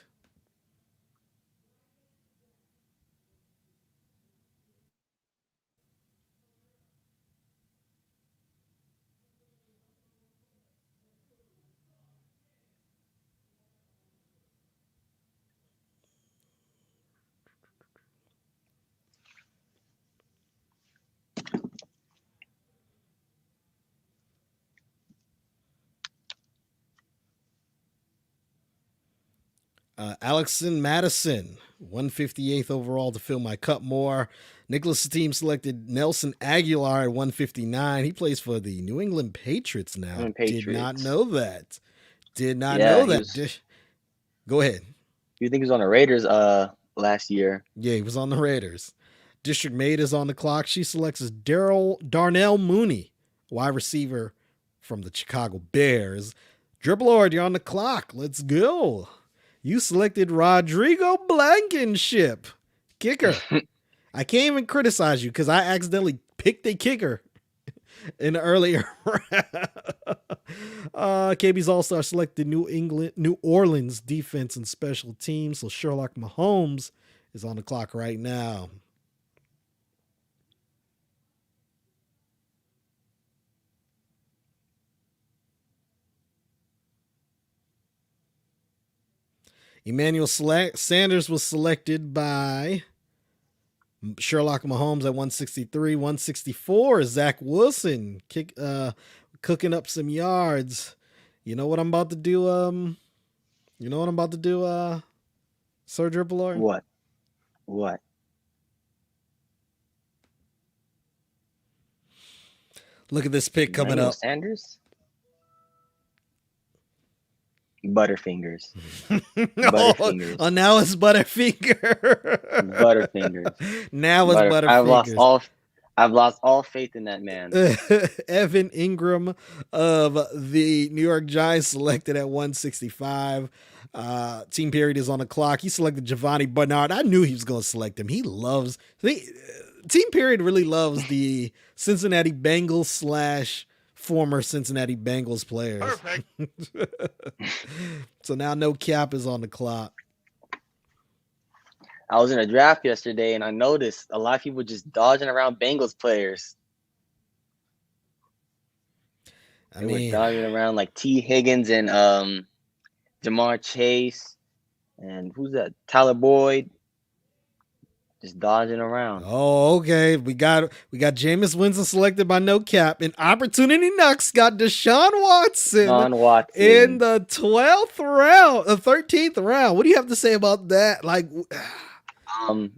Alexson Madison, 158th overall to fill my cup more. Nicholas' team selected Nelson Aguilar at 159. He plays for the New England Patriots now. Did not Patriots. know that. Did not Yeah, know that. Go ahead. You think he was on the Raiders last year? Yeah, he was on the Raiders. District Mate is on the clock. She selects Darnell Mooney, wide receiver from the Chicago Bears. Dribble Lord, you're on the clock. Let's go. You selected Rodrigo Blankenship, kicker. I can't even criticize you because I accidentally picked a kicker in the earlier round. KB's All-Star selected New Orleans defense and special teams. So Sherlock Mahomes is on the clock right now. Emmanuel Sanders was selected by Sherlock Mahomes at 163. 164 is Zach Wilson cooking up some yards. You know what I'm about to do? Sir Dribble Lord? What? Look at this pick coming up. Sanders? Butterfingers. Butterfingers. Oh, now it's Butterfinger. Butterfingers. Now it's Butterfingers. I've lost all faith in that man. Evan Ingram of the New York Giants selected at 165. Team period is on the clock. He selected Giovanni Bernard. I knew he was going to select him. Team period really loves the Cincinnati Bengals / former Cincinnati Bengals players. Perfect. So now No Cap is on the clock. I was in a draft yesterday and I noticed a lot of people just dodging around Bengals players. They were dodging around like T. Higgins and Jamar Chase and who's that? Tyler Boyd. Just dodging around. Oh, okay. We got Jameis Winston selected by No Cap. And Opportunity Knux got Deshaun Watson in the 12th round, the 13th round. What do you have to say about that? Like, in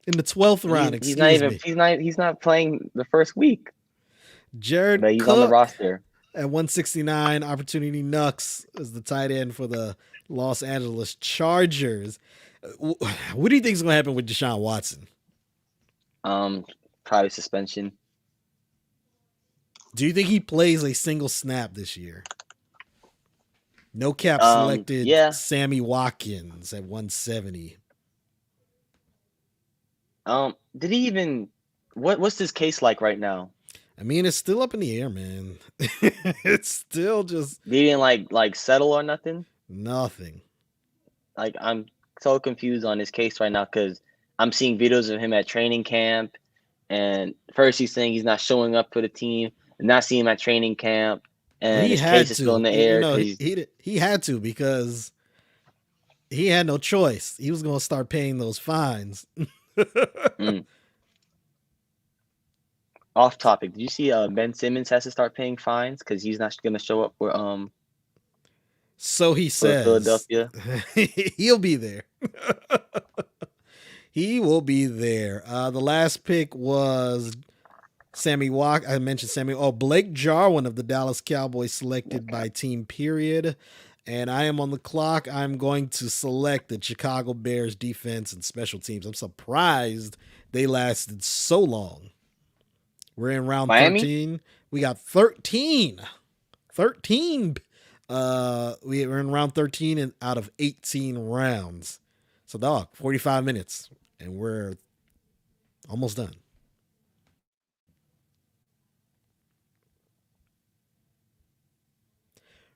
the 12th round, he's not playing the first week. Jared but he's Cook on the roster. At 169, Opportunity Knux is the tight end for the Los Angeles Chargers. What do you think is going to happen with Deshaun Watson? Probably suspension. Do you think he plays a single snap this year? No Cap selected Sammy Watkins at 170. Did he even? What's this case like right now? I mean, it's still up in the air, man. It's still just. He didn't like settle or nothing. Nothing. Like I'm so confused on his case right now because I'm seeing videos of him at training camp, and first he's saying he's not showing up for the team, and not seeing him at training camp, and his case is still in the air. He had to because he had no choice. He was going to start paying those fines. Off topic, did you see Ben Simmons has to start paying fines because he's not going to show up for So he says Philadelphia. He'll be there. He will be there. The last pick was Sammy Walk. I mentioned Sammy. Oh, Blake Jarwin of the Dallas Cowboys selected by Team Period. And I am on the clock. I'm going to select the Chicago Bears defense and special teams. I'm surprised they lasted so long. We're in round Miami? 13. We got 13. 13. We're in round 13 and out of 18 rounds. So, dog, 45 minutes. And we're almost done.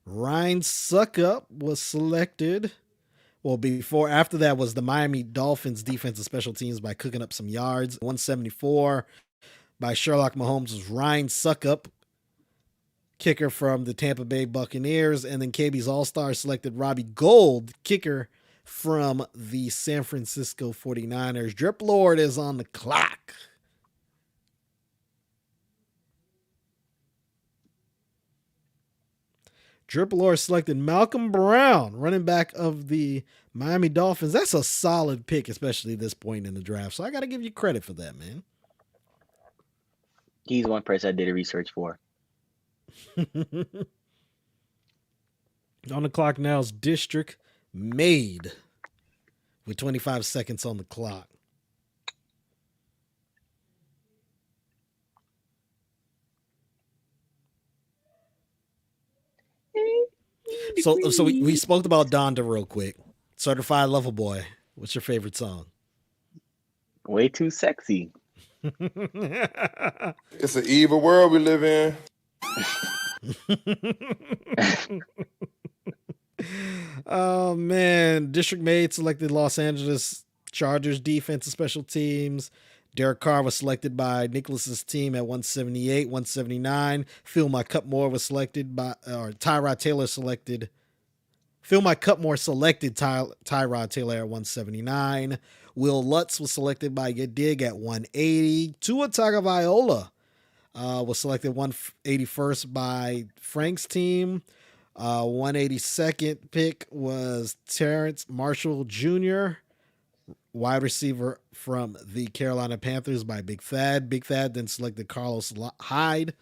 Ryan Suckup was selected. Well, after that was the Miami Dolphins defensive special teams by cooking up some yards. 174 by Sherlock Mahomes was Ryan Suckup, kicker from the Tampa Bay Buccaneers. And then KB's All-Star selected Robbie Gould, kicker from the San Francisco 49ers. Drip Lord is on the clock. Drip Lord selected Malcolm Brown, running back of the Miami Dolphins. That's a solid pick, especially at this point in the draft. So I got to give you credit for that, man. He's one person I did a research for. On the clock now is District Made with 25 seconds on the clock. So we spoke about Donda real quick. Certified Lover Boy. What's your favorite song? Way too sexy. It's an evil world we live in. Oh man, District Made selected Los Angeles Chargers defense and special teams. Derek Carr was selected by Nicholas's team at 178, 179. Phil My Cutmore was selected by, or Tyrod Taylor selected. Phil My Cutmore selected Tyrod Taylor at 179. Will Lutz was selected by Get Dig at 180. Tua Tagovailoa was selected 181st by Frank's team. 182nd pick was Terrence Marshall Jr., wide receiver from the Carolina Panthers by Big Thad. Big Thad then selected Carlos Hyde.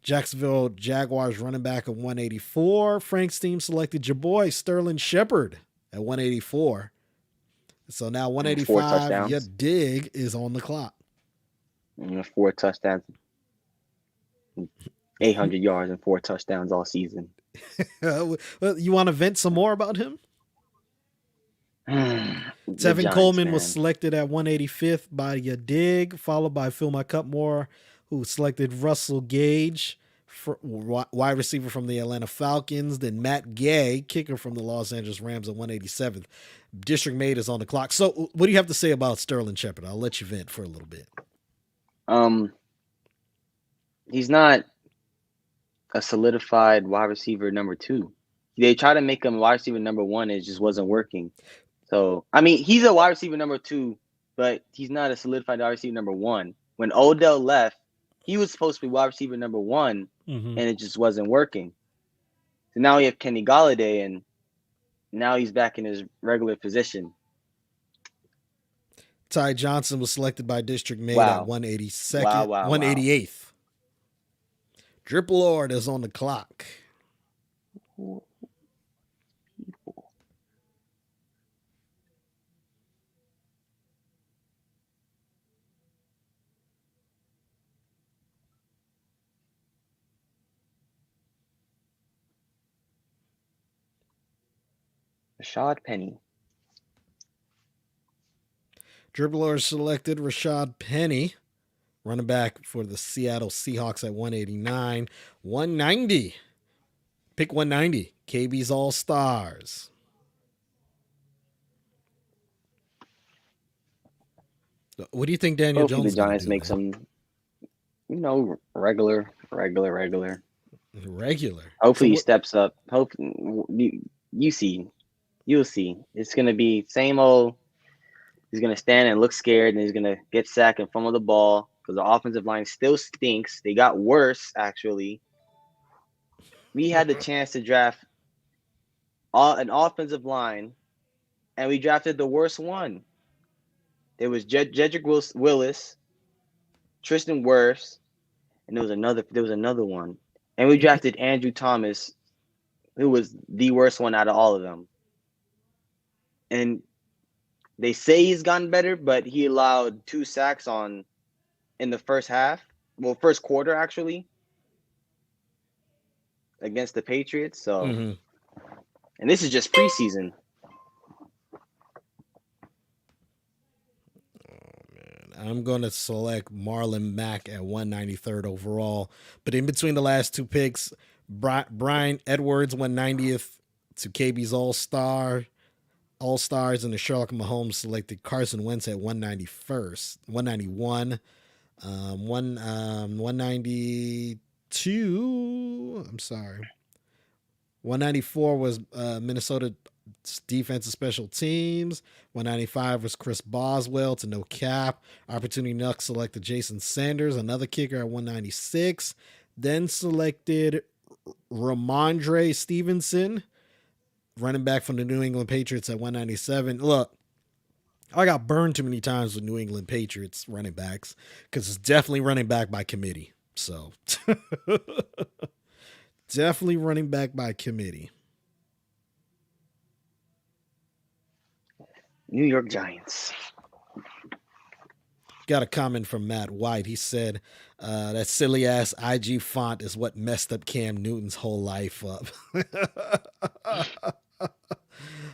Jacksonville Jaguars running back at 184. Frank's team selected your boy Sterling Shepard at 184. So now 185, your dig is on the clock. 4 touchdowns. 800 yards and 4 touchdowns all season. You want to vent some more about him? Tevin Giants, Coleman man. was selected at 185th by your dig, followed by Phil My Cutmore, who selected Russell Gage, wide receiver from the Atlanta Falcons. Then Matt Gay, kicker from the Los Angeles Rams at 187th. District Made is on the clock. So what do you have to say about Sterling Shepard? I'll let you vent for a little bit. He's not a solidified wide receiver number 2. They try to make him wide receiver number 1. It just wasn't working. So, I mean, he's a wide receiver number 2, but he's not a solidified wide receiver number 1. When Odell left, he was supposed to be wide receiver number 1, and it just wasn't working. So now we have Kenny Golladay, and now he's back in his regular position. Ty Johnson was selected by District Made at 182nd, 188th. Drip Lord is on the clock. Rashad Penny. Dribbler selected Rashad Penny, running back for the Seattle Seahawks at 189. 190. Pick 190. KB's All-Stars. What do you think Daniel Hopefully Jones the Giants do, make man? some, regular. Regular. Hopefully he steps up. You'll see. It's going to be same old. He's going to stand and look scared, and he's going to get sacked and fumble the ball because the offensive line still stinks. They got worse, actually. We had the chance to draft an offensive line and we drafted the worst one. There was Jedrick Willis, Tristan Wirfs, and there was another one. And we drafted Andrew Thomas, who was the worst one out of all of them. And they say he's gotten better, but he allowed 2 sacks in the first half. Well, first quarter actually, against the Patriots. So, and this is just preseason. I'm going to select Marlon Mack at 193rd overall. But in between the last 2 picks, Brian Edwards 190th to KB's All-Stars, and the Sherlock Mahomes selected Carson Wentz at 191. 192. I'm sorry. 194 was Minnesota defensive special teams. 195 was Chris Boswell to no cap. Opportunity Nuck selected Jason Sanders, another kicker at 196. Then selected Ramondre Stevenson, running back from the New England Patriots at 197. Look, I got burned too many times with New England Patriots running backs because it's definitely running back by committee. So definitely running back by committee. New York Giants. Got a comment from Matt White. He said, that silly ass IG font is what messed up Cam Newton's whole life up.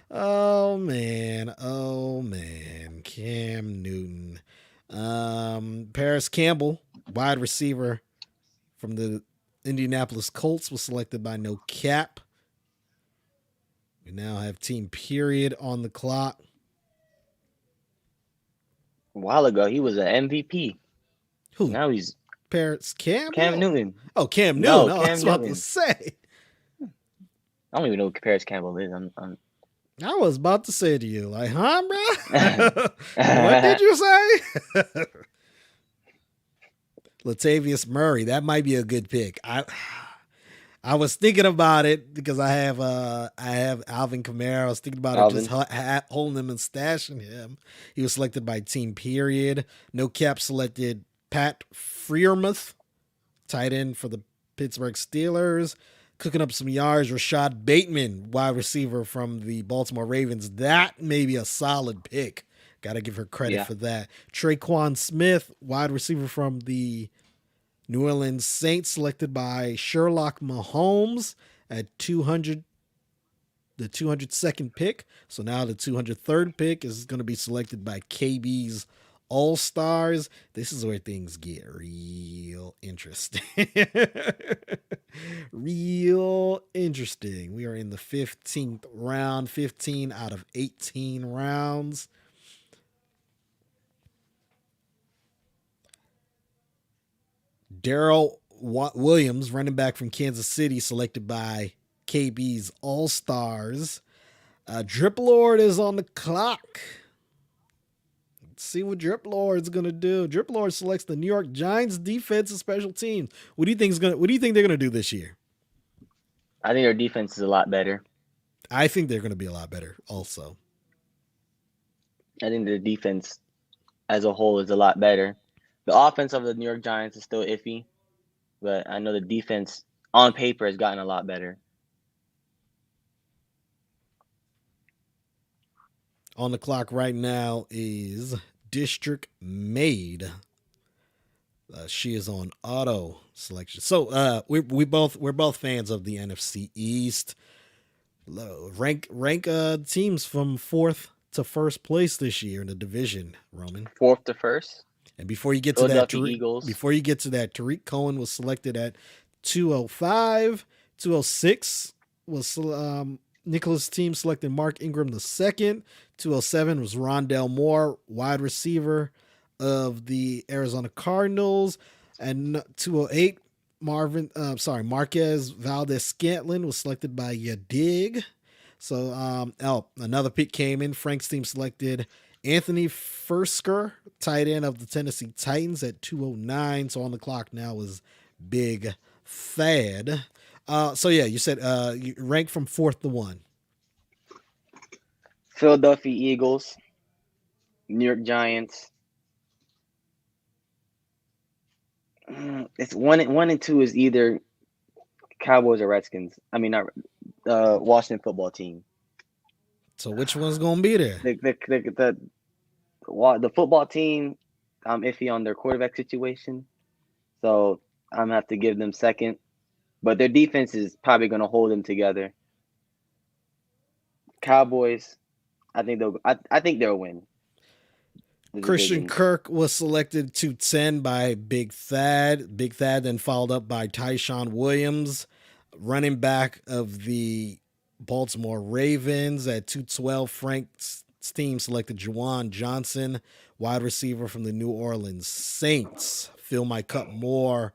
Oh man. Cam Newton. Paris Campbell, wide receiver from the Indianapolis Colts, was selected by no cap. We now have team period on the clock. A while ago, he was an MVP. Who? Now he's Paris Campbell? Cam Newton. Oh, Cam Newton. No, I Cam was about Newton. to say. I don't even know who Paris Campbell is. I was about to say to you, like, huh, bro? What did you say? Latavius Murray. That might be a good pick. I was thinking about it because I have Alvin Kamara. I was thinking about it, just holding him and stashing him. He was selected by team period. No cap selected Pat Freiermuth, tight end for the Pittsburgh Steelers. Cooking up some yards, Rashad Bateman, wide receiver from the Baltimore Ravens. That may be a solid pick. Got to give her credit for that. Traquan Smith, wide receiver from the New Orleans Saints, selected by Sherlock Mahomes at 200, the 202nd pick. So now the 203rd pick is going to be selected by KB's All-Stars. This is where things get real interesting. Real interesting. We are in the 15th round, 15 out of 18 rounds. Darrell Williams, running back from Kansas City, selected by KB's All-Stars. Drip Lord is on the clock. Let's see what Drip Lord's gonna do. Drip Lord selects the New York Giants defense and special teams. What do you think they're gonna do this year? I think their defense is a lot better. I think they're gonna be a lot better also. I think the defense as a whole is a lot better. The offense of the New York Giants is still iffy, but I know the defense on paper has gotten a lot better. On the clock right now is District Maid. She is on auto selection. So we're both fans of the NFC East. Rank teams from 4th to first place this year in the division, Roman. 4th to 1st. And before you get to that, Eagles. Tariq Cohen was selected at 205. 206 was Nicholas' team selected Mark Ingram II. 207 was Rondell Moore, wide receiver of the Arizona Cardinals. And 208, Marquez Valdez-Scantling was selected by Yadig. So another pick came in. Frank's team selected Anthony Fursker, tight end of the Tennessee Titans, at 209. So on the clock now is Big Thad. So yeah, you said you ranked from 4th to 1. Philadelphia Eagles, New York Giants. It's one and two is either Cowboys or Redskins. I mean, not Washington football team. So which one's gonna be there? The football team, I'm iffy on their quarterback situation, so I'm gonna have to give them second. But their defense is probably gonna hold them together. Cowboys, I think they'll win. The Christian division. Kirk was selected to 10 by Big Thad. Big Thad then followed up by Tyshawn Williams, running back of the Baltimore Ravens at 212. Frank's team selected Juwan Johnson, wide receiver from the New Orleans Saints. Phil My Cup Moore.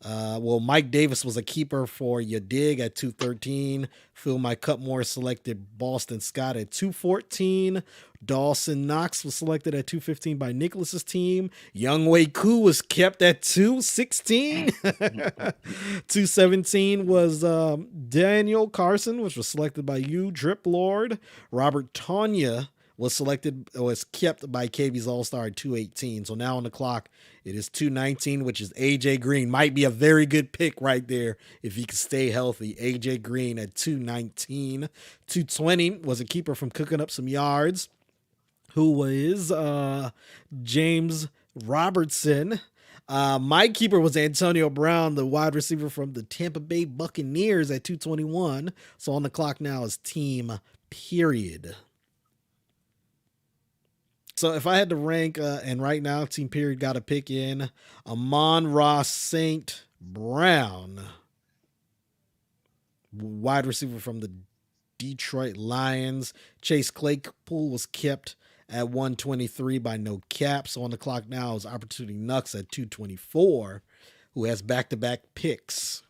Mike Davis was a keeper for Yadig at 213. Phil My Cutmore selected Boston Scott at 214. Dawson Knox was selected at 215 by Nicholas's team. Young Wei Koo was kept at 216. 217 was Daniel Carson, which was selected by you, Drip Lord. Robert Tanya was kept by KB's All-Star at 218. So now on the clock, it is 219, which is AJ Green. Might be a very good pick right there if he can stay healthy. AJ Green at 219. 220 was a keeper from cooking up some yards, who is James Robertson. My keeper was Antonio Brown, the wide receiver from the Tampa Bay Buccaneers at 221. So on the clock now is team period. So if I had to rank, and right now team period got to pick in Amon-Ra St. Brown, wide receiver from the Detroit Lions. Chase Claypool was kept at 123 by No Cap. So on the clock now is Opportunity Nux at 224, who has back-to-back picks.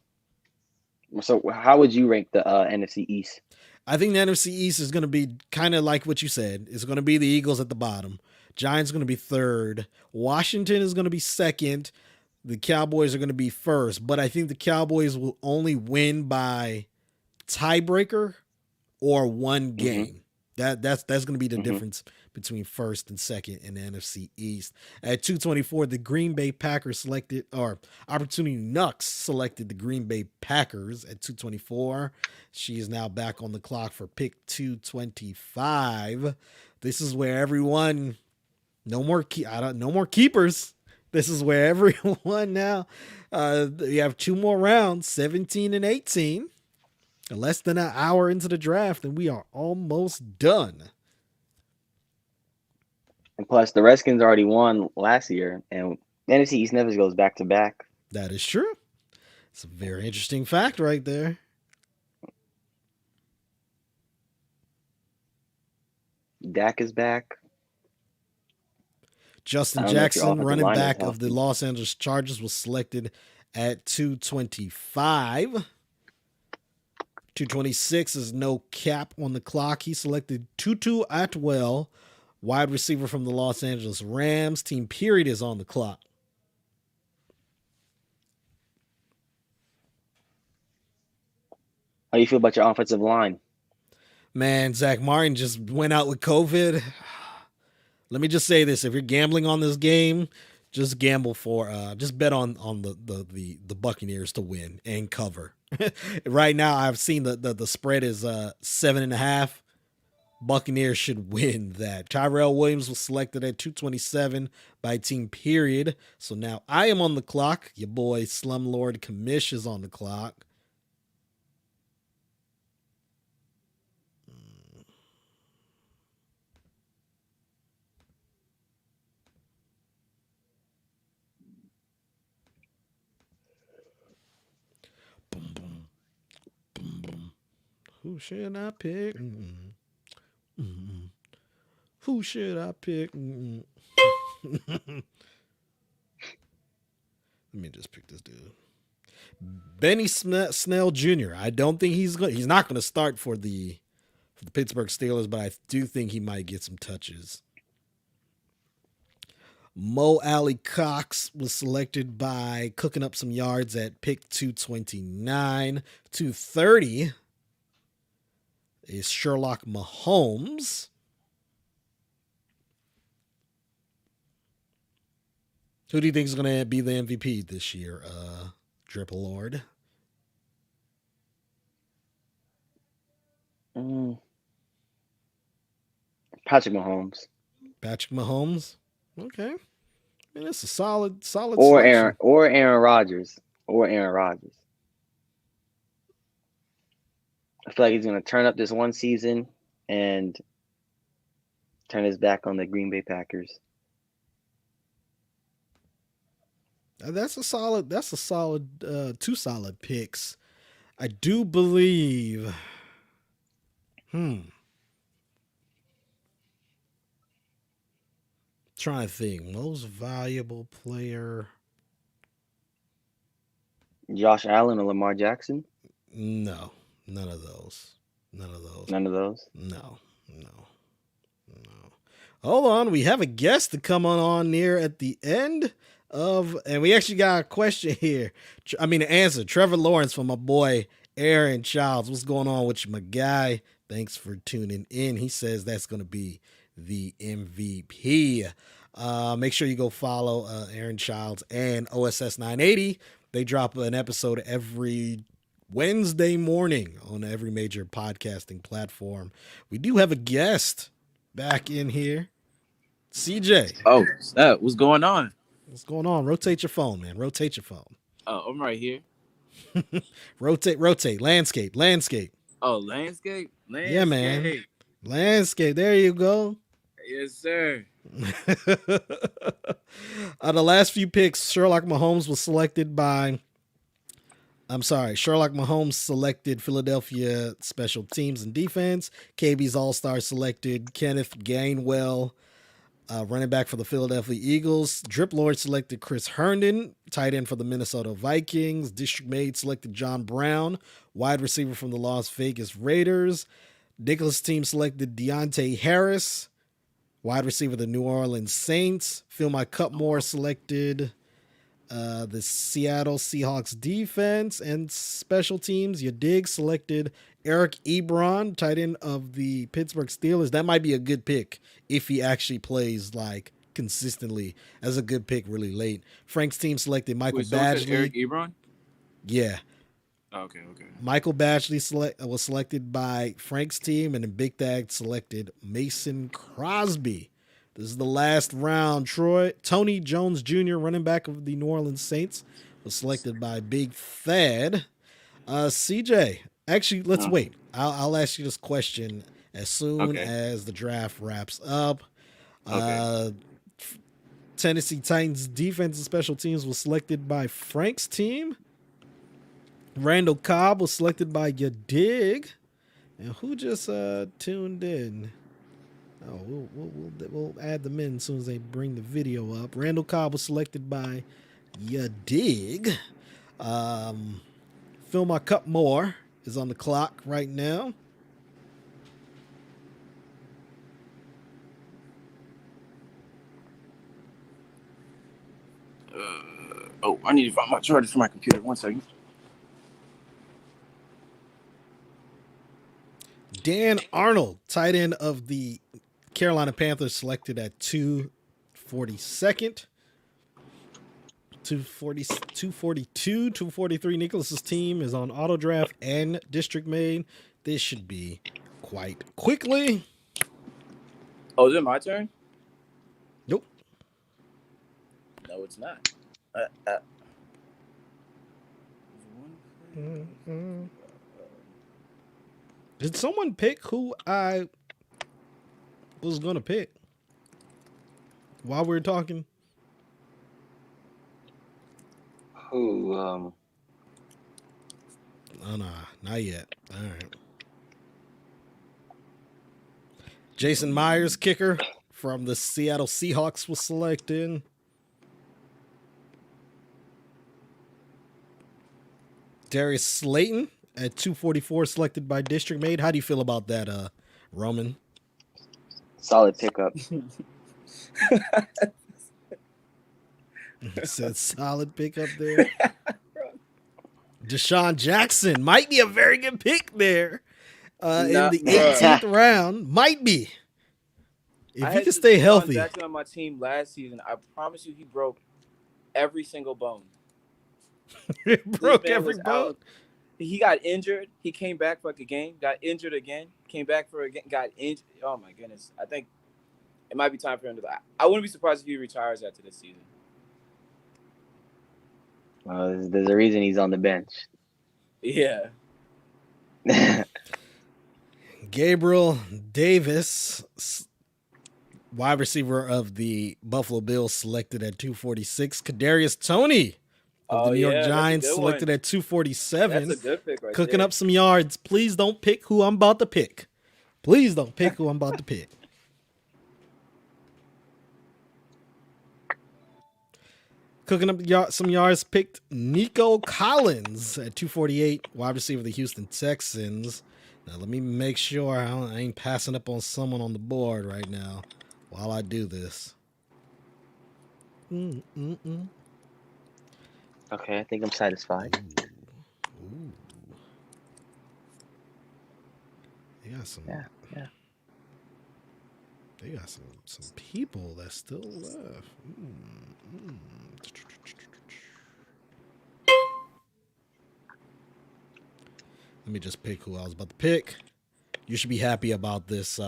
So how would you rank the NFC East? I think the NFC East is going to be kind of like what you said. It's going to be the Eagles at the bottom. Giants going to be third. Washington is going to be second. The Cowboys are going to be first. But I think the Cowboys will only win by tiebreaker or one game. That's going to be the difference between first and second in the NFC East. At 224, the Green Bay Packers selected, or Opportunity Nux selected the Green Bay Packers at 224. She is now back on the clock for pick 225. This is where everyone, no more keepers. This is where everyone now, you have two more rounds, 17 and 18. Less than an hour into the draft, and we are almost done. And plus, the Redskins already won last year, and NFC East never goes back to back. That is true. It's a very interesting fact right there. Dak is back. Justin Jackson, running back of the Los Angeles Chargers, was selected at 225. 226 is No Cap on the clock. He selected Tutu Atwell, wide receiver from the Los Angeles Rams. Team period is on the clock. How do you feel about your offensive line? Man, Zach Martin just went out with COVID. Let me just say this. If you're gambling on this game, just gamble for just bet on the Buccaneers to win and cover. Right now, I've seen the spread is 7.5. Buccaneers should win that. Tyrell Williams was selected at 227 by team period. So now I am on the clock. Your boy Slumlord Commish is on the clock. Who should I pick? Who should I pick? Let me just pick this dude. Benny Snell Jr. I don't think he's not going to start for the Pittsburgh Steelers, but I do think he might get some touches. Mo Alley Cox was selected by cooking up some yards at pick 229. 230 is Sherlock Mahomes. Who do you think is going to be the MVP this year, Drip Lord? Patrick Mahomes Patrick Mahomes. Okay. I mean, it's a solid or selection. Aaron Rodgers or Aaron Rodgers. I feel like he's going to turn up this one season and turn his back on the Green Bay Packers. That's a solid. Two solid picks. I do believe. Trying to think. Most valuable player. Josh Allen or Lamar Jackson? No, none of those. None of those. No. Hold on, we have a guest to come on near at the end of, and we actually got a question here. An answer. Trevor Lawrence from my boy Aaron Childs. What's going on with you, my guy? Thanks for tuning in. He says that's going to be the MVP. Make sure you go follow Aaron Childs and OSS 980. They drop an episode every Wednesday morning on every major podcasting platform. We do have a guest back in here. CJ. Oh, what's going on? What's going on? Rotate your phone, man. Rotate your phone. Oh, I'm right here. Rotate. Landscape. Oh, landscape? Yeah, man. Landscape. There you go. Yes, sir. The last few picks, Sherlock Mahomes selected Philadelphia special teams and defense. KB's All-Star selected Kenneth Gainwell, running back for the Philadelphia Eagles. Drip Lord selected Chris Herndon, tight end for the Minnesota Vikings. District Made selected John Brown, wide receiver from the Las Vegas Raiders. Nicholas' team selected Deontay Harris, wide receiver of the New Orleans Saints. Phil My Cutmore selected the Seattle Seahawks defense and special teams. Your dig selected Eric Ebron, tight end of the Pittsburgh Steelers. That might be a good pick if he actually plays like consistently. As a good pick really late. Frank's team selected Michael Badgley. Eric Ebron? Yeah. Okay. Michael Badgley was selected by Frank's team, and then Big Dag selected Mason Crosby. This is the last round. Tony Jones Jr., running back of the New Orleans Saints, was selected by Big Thad. CJ, actually, let's wait. I'll ask you this question as soon as the draft wraps up. Tennessee Titans defense and special teams was selected by Frank's team. Randall Cobb was selected by your dig. And who just tuned in? Oh, we'll add them in as soon as they bring the video up. Randall Cobb was selected by your dig. Phil My Cutmore is on the clock right now. I need to find my charger for my computer. 1 second. Dan Arnold, tight end of the Carolina Panthers, selected at 242nd. 242, 243. Nicholas's team is on auto draft and district made. This should be quite quickly. Oh, is it my turn? Nope. No, it's not. Did someone pick who I was going to pick while we were talking? Who? Oh, nah, not yet. All right. Jason Myers, kicker from the Seattle Seahawks, was selected. Darius Slayton at 244, selected by District Made. How do you feel about that, Roman? Solid pickup. Said solid pickup there. Deshaun Jackson might be a very good pick there in the 18th round. Might be. If he can stay healthy. Jackson on my team last season, I promise you he broke every single bone. It This broke man every was bone. out. He got injured. He came back for like a game. Got injured again. Came back for a game. Got injured. Oh my goodness! I think it might be time for him to. I wouldn't be surprised if he retires after this season. There's a reason he's on the bench. Yeah. Gabriel Davis, wide receiver of the Buffalo Bills, selected at 246. Kadarius Toney of the New York Giants, selected at 247. That's a good pick right Cooking there. up some yards. Please don't pick who I'm about to pick. Please don't pick who I'm about to pick. Cooking up some yards, picked Nico Collins at 248, wide receiver of the Houston Texans. Now, let me make sure I ain't passing up on someone on the board right now while I do this. Okay, I think I'm satisfied. Ooh. They got some. Yeah. They got some people that still left. Let me just pick who I was about to pick. You should be happy about this,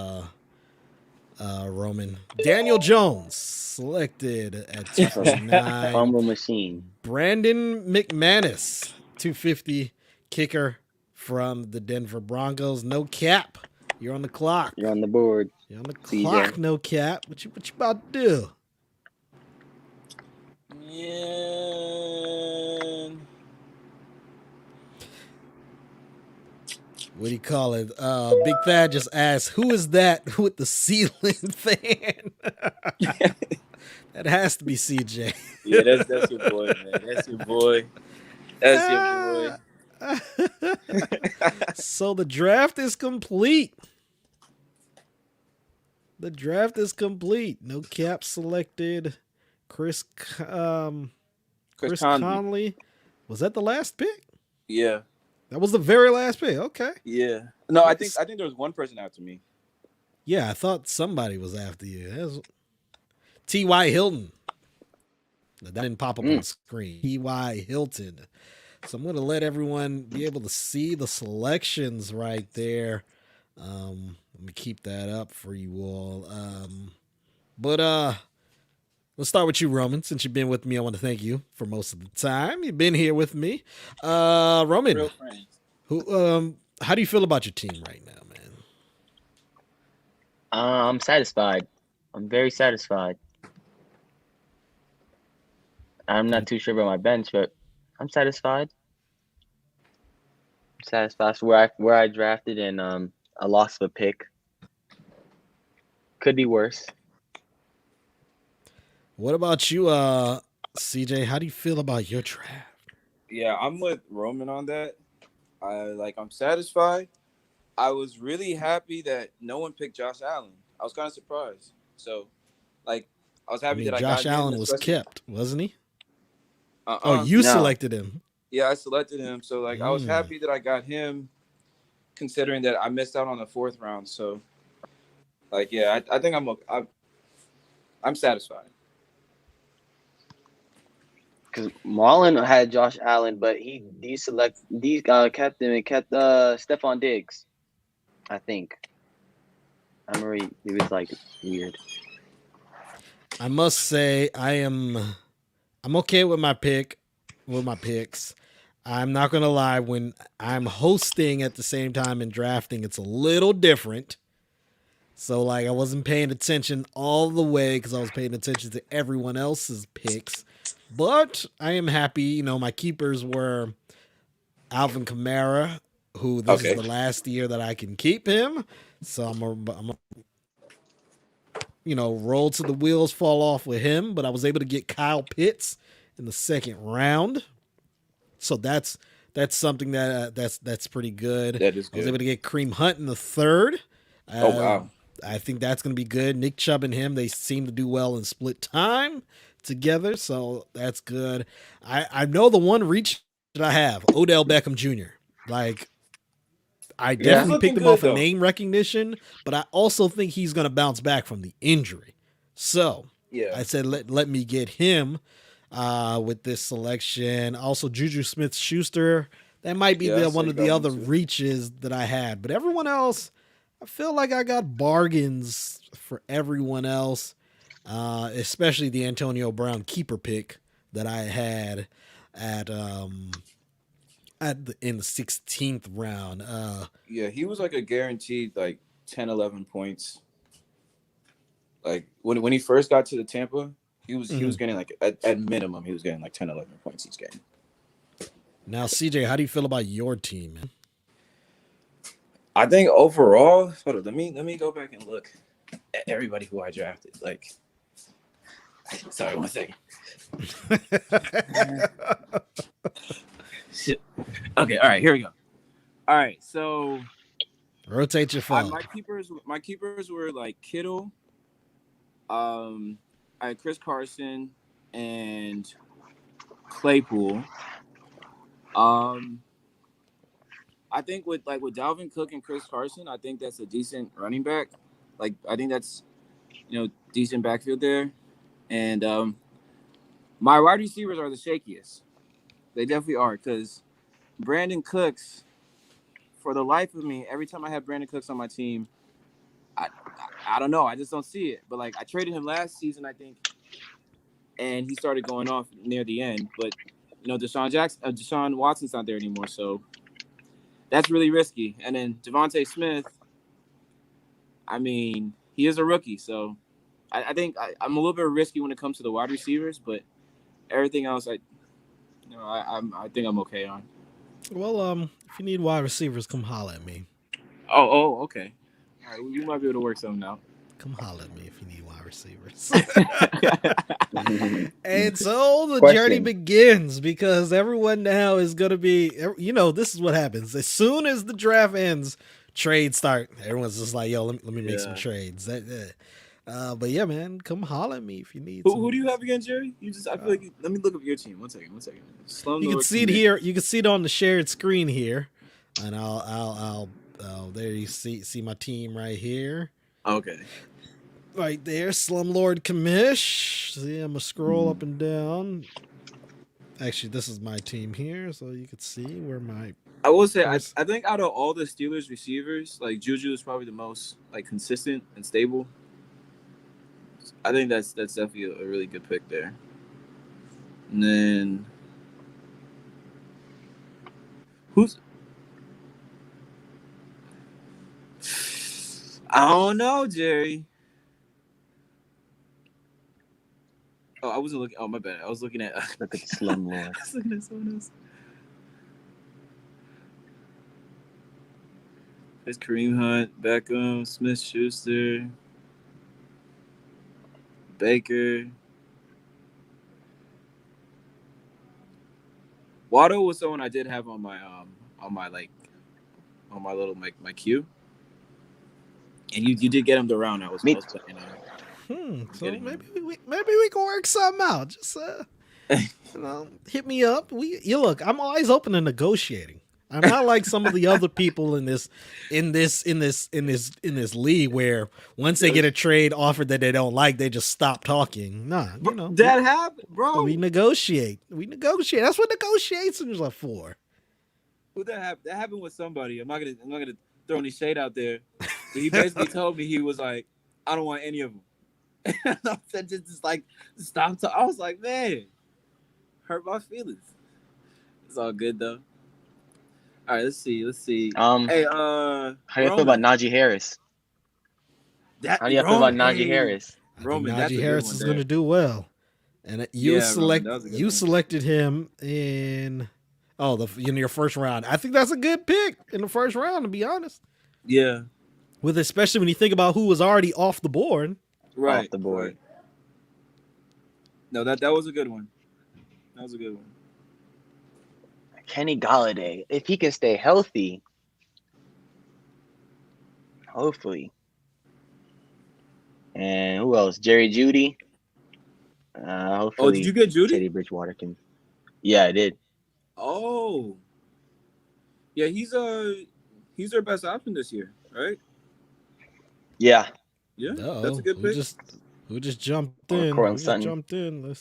Roman. Daniel Jones, selected at 249. Fumble machine. Brandon McManus, 250, kicker from the Denver Broncos. No cap. You're on the clock. You're on the board. You're on the CJ. clock, no cap. What you about to do? Yeah. What do you call it? Big Thad just asked, who is that with the ceiling fan? That has to be CJ. Yeah, that's your boy, man. That's your boy. That's your boy. So the draft is complete. The draft is complete. No cap selected. Chris Conley. Was that the last pick? Yeah. That was the very last pick. Okay. Yeah. No, I think there was one person after me. Yeah, I thought somebody was after you. That was T.Y. Hilton. That didn't pop up on the screen. T.Y. Hilton. So I'm going to let everyone be able to see the selections right there. Let me keep that up for you all. But let's start with you, Roman. Since you've been with me, I want to thank you for most of the time. You've been here with me. Roman, Real friends. how do you feel about your team right now, man? I'm satisfied. I'm very satisfied. I'm not too sure about my bench, but I'm satisfied. I'm satisfied with where I drafted and a loss of a pick. Could be worse. What about you, CJ? How do you feel about your draft? Yeah, I'm with Roman on that. I'm satisfied. I was really happy that no one picked Josh Allen. I was kind of surprised. So, I was happy that I got Josh Allen him, was especially- kept, wasn't he? You No. selected him. Yeah, I selected him. So, I was happy that I got him, considering that I missed out on the 4th round. So, I think I'm satisfied. Because Marlon had Josh Allen, but he kept him and kept Stephon Diggs. I think. I remember he was weird. I must say I'm okay with my picks. I'm not gonna lie, when I'm hosting at the same time and drafting, it's a little different. So I wasn't paying attention all the way because I was paying attention to everyone else's picks. But I am happy. My keepers were Alvin Kamara, who this is the last year that I can keep him. So I'm roll to the wheels fall off with him. But I was able to get Kyle Pitts in the 2nd round. So that's something that's pretty good. That is good. I was able to get Kareem Hunt in the 3rd. Wow. I think that's going to be good. Nick Chubb and him, they seem to do well in split time together, so that's good. I know the one reach that I have, Odell Beckham Jr. I definitely picked him off of name recognition, but I also think he's going to bounce back from the injury. So I said, let me get him. with this selection. Also, Juju Smith-Schuster. That might be Yeah, I one said of the that other one too. reaches that I had. But everyone else, I feel like I got bargains for everyone else, especially the Antonio Brown keeper pick that I had at in the 16th round. Yeah, he was like a guaranteed like 10, 11 points. Like when he first got to the Tampa, he was mhm. getting like at minimum he was getting like 10, 11 points each game. Now, CJ, how do you feel about your team, man? I think overall, hold on, let me go back and look at everybody who I drafted. Like, sorry, one second. Shit. Okay, all right, here we go. All right, so Rotate your phone. my keepers were like Kittle, I had Chris Carson and Claypool. Um, I think with Dalvin Cook and Chris Carson, I think that's a decent running back. Like I think that's decent backfield there. And my wide receivers are the shakiest. They definitely are because Brandon Cooks. For the life of me, every time I have Brandon Cooks on my team, I don't know. I just don't see it. But like I traded him last season, I think, and he started going off near the end. But Deshaun Watson's not there anymore, so that's really risky. And then Devontae Smith, I mean, he is a rookie, so I think I'm a little bit risky when it comes to the wide receivers, but everything else, I think I'm okay on. Well, if you need wide receivers, come holler at me. Okay. All right, we might be able to work something out. Come holler at me if you need wide receivers. Mhm. And so the journey Question. begins because everyone now is going to be, this is what happens. As soon as the draft ends, trades start. Everyone's just like, yo, let me make some Yeah. trades. But yeah, man, come holler at me if you need Who some. do you have again, Jerry? I feel like let me look up your team. One second. You can Slumlord see it Commit. here. You can see it on the shared screen here. And I'll there you see my team right here. Okay. Right there, Slumlord Commish. See, I'm gonna scroll up and down. Actually, this is my team here, so you can see where my I will say, first. I think out of all the Steelers receivers, like Juju is probably the most like consistent and stable. I think that's definitely a really good pick there. And then who's? I don't know, Jerry. Oh, I wasn't looking. Oh, my bad. I was looking at. Look at the slumlord. I was looking at someone else. There's Kareem Hunt, Beckham, Smith Schuster, Baker. Waddle was someone I did have on my on my little my queue. And you did get him the round I was Me- playing on. So Getting maybe him. we can work something out. Just hit me up. You look. I'm always open to negotiating. I'm not like some of the other people in this league where once they get a trade offered that they don't like, they just stop talking. Nah, That happened, bro. we negotiate. That's what negotiations are for. Who that happened? That happened with somebody. I'm not gonna throw any shade out there. But he basically told me he was like, I don't want any of them. And I said just like stop. I was like, man, hurt my feelings. It's all good though. All right, let's see. Hey, How do you feel about Roman. Najee Harris? How do you feel about Najee Harris? I think Roman, that's Najee a good Harris one is there. going to do well, and Yeah, Roman, that was a good you one. selected him in your first round. I think that's a good pick in the first round, to be honest. Yeah, With especially when you think about who was already off the board. right. Off the board. Right. No, that was a good one. That was a good one. Kenny Galladay, if he can stay healthy, hopefully. And who else? Jerry Judy. Hopefully. Oh, did you get Judy? Teddy Bridgewater can. Yeah, I did. Oh, yeah. He's their best option this year, right? Yeah. Yeah, Uh-oh. that's a good pick. Who just jumped Or in? Courtland Who just Sutton. jumped in?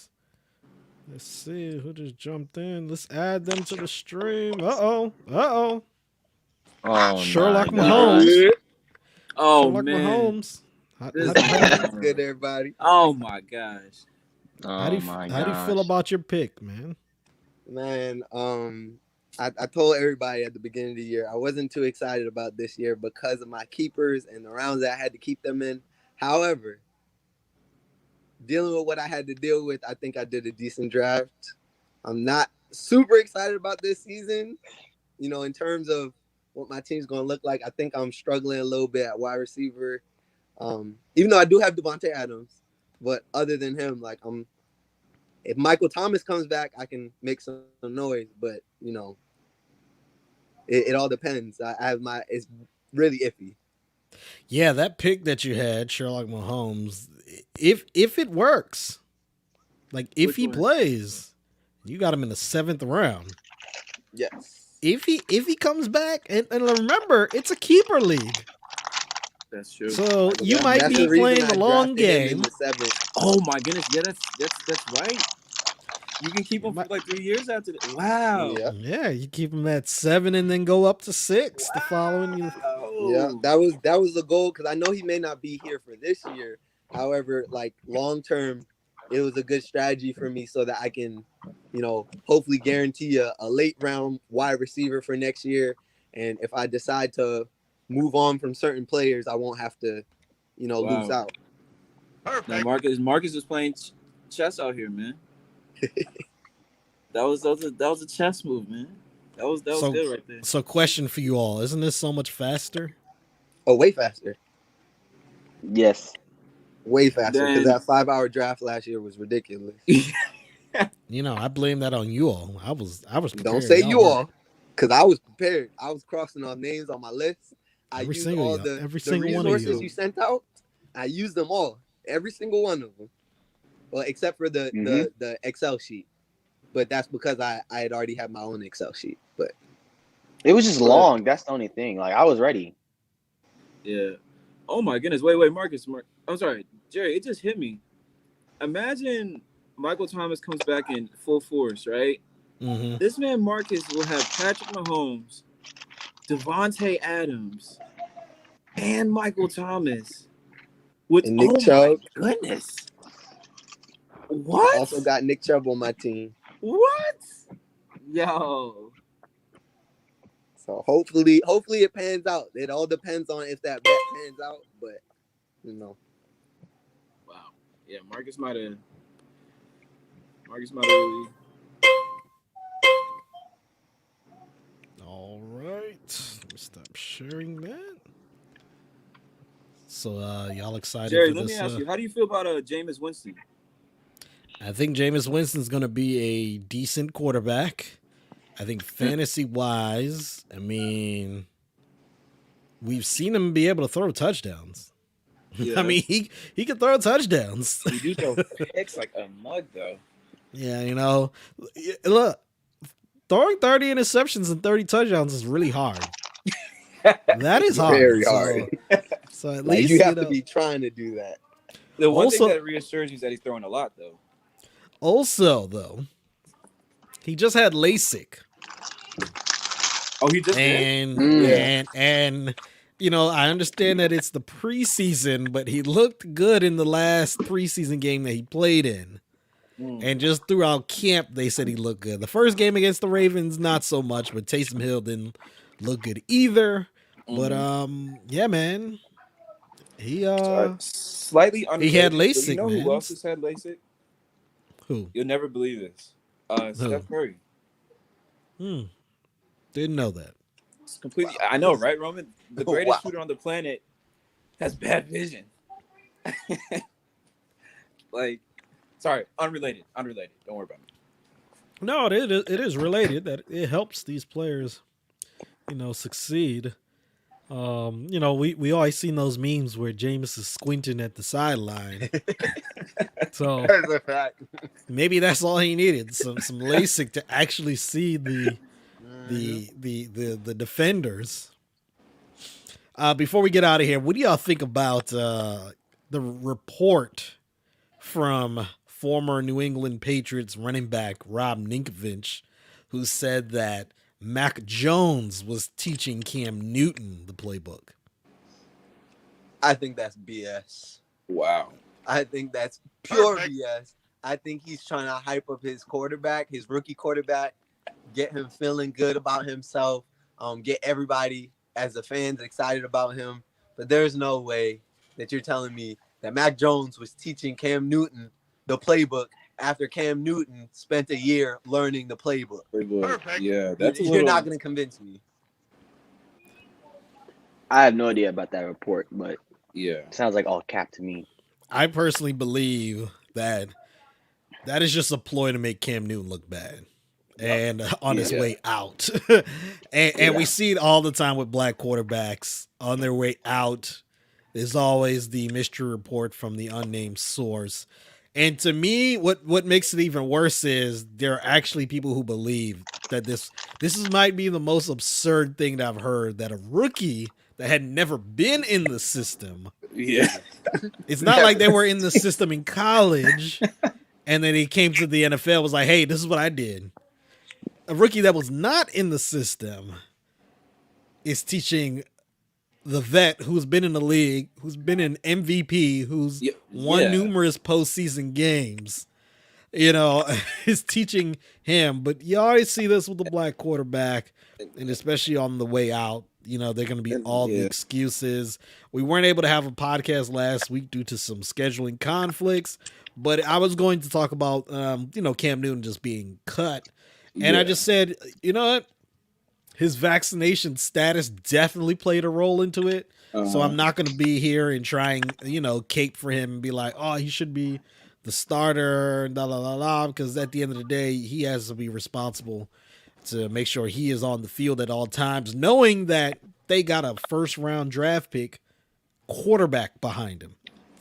Let's see who just jumped in. Let's add them to the stream. Uh-oh. Oh my Sherlock gosh. Mahomes. Oh Sherlock man, Mahomes. How, this how, how do you What's good, everybody? oh my gosh. Oh my how do you feel gosh. about your pick, man? Man, I told everybody at the beginning of the year I wasn't too excited about this year because of my keepers and the rounds that I had to keep them in. However, dealing with what I had to deal with, I think I did a decent draft. I'm not super excited about this season, in terms of what my team's going to look like. I think I'm struggling a little bit at wide receiver, even though I do have Devontae Adams. But other than him, if Michael Thomas comes back, I can make some noise. But it all depends. It's really iffy. Yeah, that pick that you had, Sherlock Mahomes, if it works, like if Which he one? plays, you got him in the 7th round. Yes. If he comes back, and remember, it's a keeper league. That's true. So you might That's be the reason playing I the long drafted him in game. the 7th. Oh my goodness, yeah, that's right. You can keep him for like 3 years after that. Wow. Yeah. Yeah, you keep him at 7 and then go up to 6 the following year. Yeah, that was the goal because I know he may not be here for this year. However, long term, it was a good strategy for me so that I can, hopefully guarantee a late round wide receiver for next year. And if I decide to move on from certain players, I won't have to, lose out. Now Marcus is playing chess out here, man. that was a chess move, man. That was good right there. So question for you all, isn't this so much faster? Oh, way faster. Yes. Way faster because Then- that 5-hour draft last year was ridiculous. I blame that on you all. I was prepared. Don't say Y'all you weren't. all, because I was prepared. I was crossing off names on my list. I Every used single all y'all- the every single one of resources you. you sent out. I used them all, every single one of them. Well, except for the Excel sheet, but that's because I had already had my own Excel sheet. But It was just long. That's the only thing. I was ready. Yeah. Oh my goodness. Wait, Marcus. I'm sorry, Jerry. It just hit me. Imagine Michael Thomas comes back in full force, right? Mm-hmm. This man Marcus will have Patrick Mahomes, Devontae Adams, and Michael Thomas. With And Nick my Chubb. goodness. What? Also got Nick Chubb on my team. What? Yo. So hopefully it pans out. It all depends on if that bet pans out. But Wow. Yeah, Marcus might have really. All right. Let me stop sharing that. So y'all excited Jerry, for let this? me ask you, how do you feel about Jameis Winston? I think Jameis Winston's going to be a decent quarterback. I think fantasy-wise, we've seen him be able to throw touchdowns. Yeah. I mean, he can throw touchdowns. He do throw picks like a mug, though. Yeah, look, throwing 30 interceptions and 30 touchdowns is really hard. That is hard. Very hard. So at least you have to be trying to do that. The one Also- thing that reassures you is that he's throwing a lot, though. Also, though, he just had LASIK. Oh, he just did? And I understand that it's the preseason, but he looked good in the last preseason game that he played in. And just throughout camp, they said he looked good. The first game against the Ravens, not so much, but Taysom Hill didn't look good either. But yeah, man. He slightly underrated. he had but LASIK, You know man. who else has had LASIK? Who? You'll never believe this. Steph Curry. Didn't know that. It's completely. I know, right, Roman? The greatest shooter on the planet has bad vision. Sorry, unrelated. Don't worry about it. No, it is related that it helps these players, succeed. We always seen those memes where Jameis is squinting at the sideline. So That's a fact. maybe that's all he needed, some LASIK to actually see the defenders. Before we get out of here, what do y'all think about the report from former New England Patriots running back Rob Ninkovich, who said that Mac Jones was teaching Cam Newton the playbook. I think that's BS. Wow. I think that's pure BS. I think he's trying to hype up his quarterback, his rookie quarterback, get him feeling good about himself, get everybody as the fans excited about him. But there's no way that you're telling me that Mac Jones was teaching Cam Newton the playbook after Cam Newton spent a year learning the playbook. Perfect. Yeah, that's You're not going to convince me. I have no idea about that report, but yeah, it sounds like all cap to me. I personally believe that is just a ploy to make Cam Newton look bad and on his way out. and we see it all the time with black quarterbacks on their way out. There's always the mystery report from the unnamed source. And to me, what makes it even worse is there are actually people who believe that this might be the most absurd thing that I've heard, that a rookie that had never been in the system. Yeah. It's not like they were in the system in college and then he came to the NFL, was like, hey, this is what I did. A rookie that was not in the system is teaching the vet who's been in the league, who's been an MVP, who's won numerous postseason games, is teaching him. But you always see this with the black quarterback, and especially on the way out, they're going to be all the excuses. We weren't able to have a podcast last week due to some scheduling conflicts, but I was going to talk about, Cam Newton just being cut. And I just said, you know what? His vaccination status definitely played a role into it. So I'm not going to be here and try and, cape for him and be like, oh, he should be the starter, because at the end of the day, he has to be responsible to make sure he is on the field at all times, knowing that they got a first-round draft pick quarterback behind him.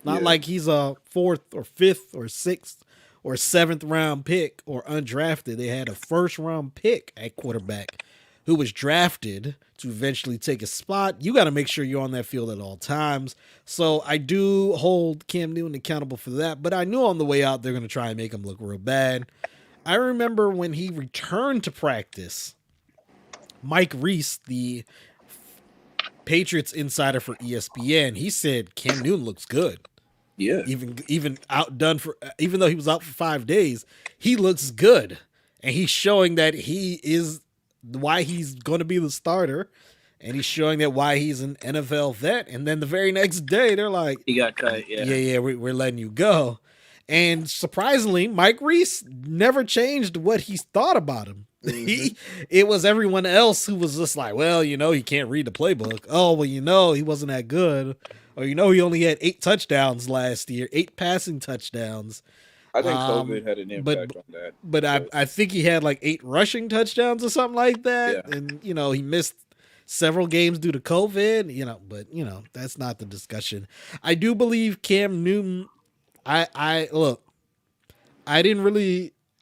Not like he's a 4th or 5th or 6th or 7th round pick or undrafted. They had a first-round pick at quarterback who was drafted to eventually take a spot. You got to make sure you're on that field at all times. So I do hold Cam Newton accountable for that, but I knew on the way out they're going to try and make him look real bad. I remember when he returned to practice, Mike Reese, the Patriots insider for ESPN, he said Cam Newton looks good. Yeah. Even even though he was out for 5 days, he looks good. And he's showing that he is why he's going to be the starter, and he's showing that why he's an NFL vet. And then the very next day, they're like, he got cut. Yeah, we're letting you go. And surprisingly, Mike Reese never changed what he thought about him. Mm-hmm. It was everyone else who was just like, well, he can't read the playbook. Oh, well, he wasn't that good. Or, he only had 8 touchdowns last year, 8 passing touchdowns. I think COVID had an impact on that. But I think he had like 8 rushing touchdowns or something like that. Yeah. And, he missed several games due to COVID, but, that's not the discussion. I do believe Cam Newton, I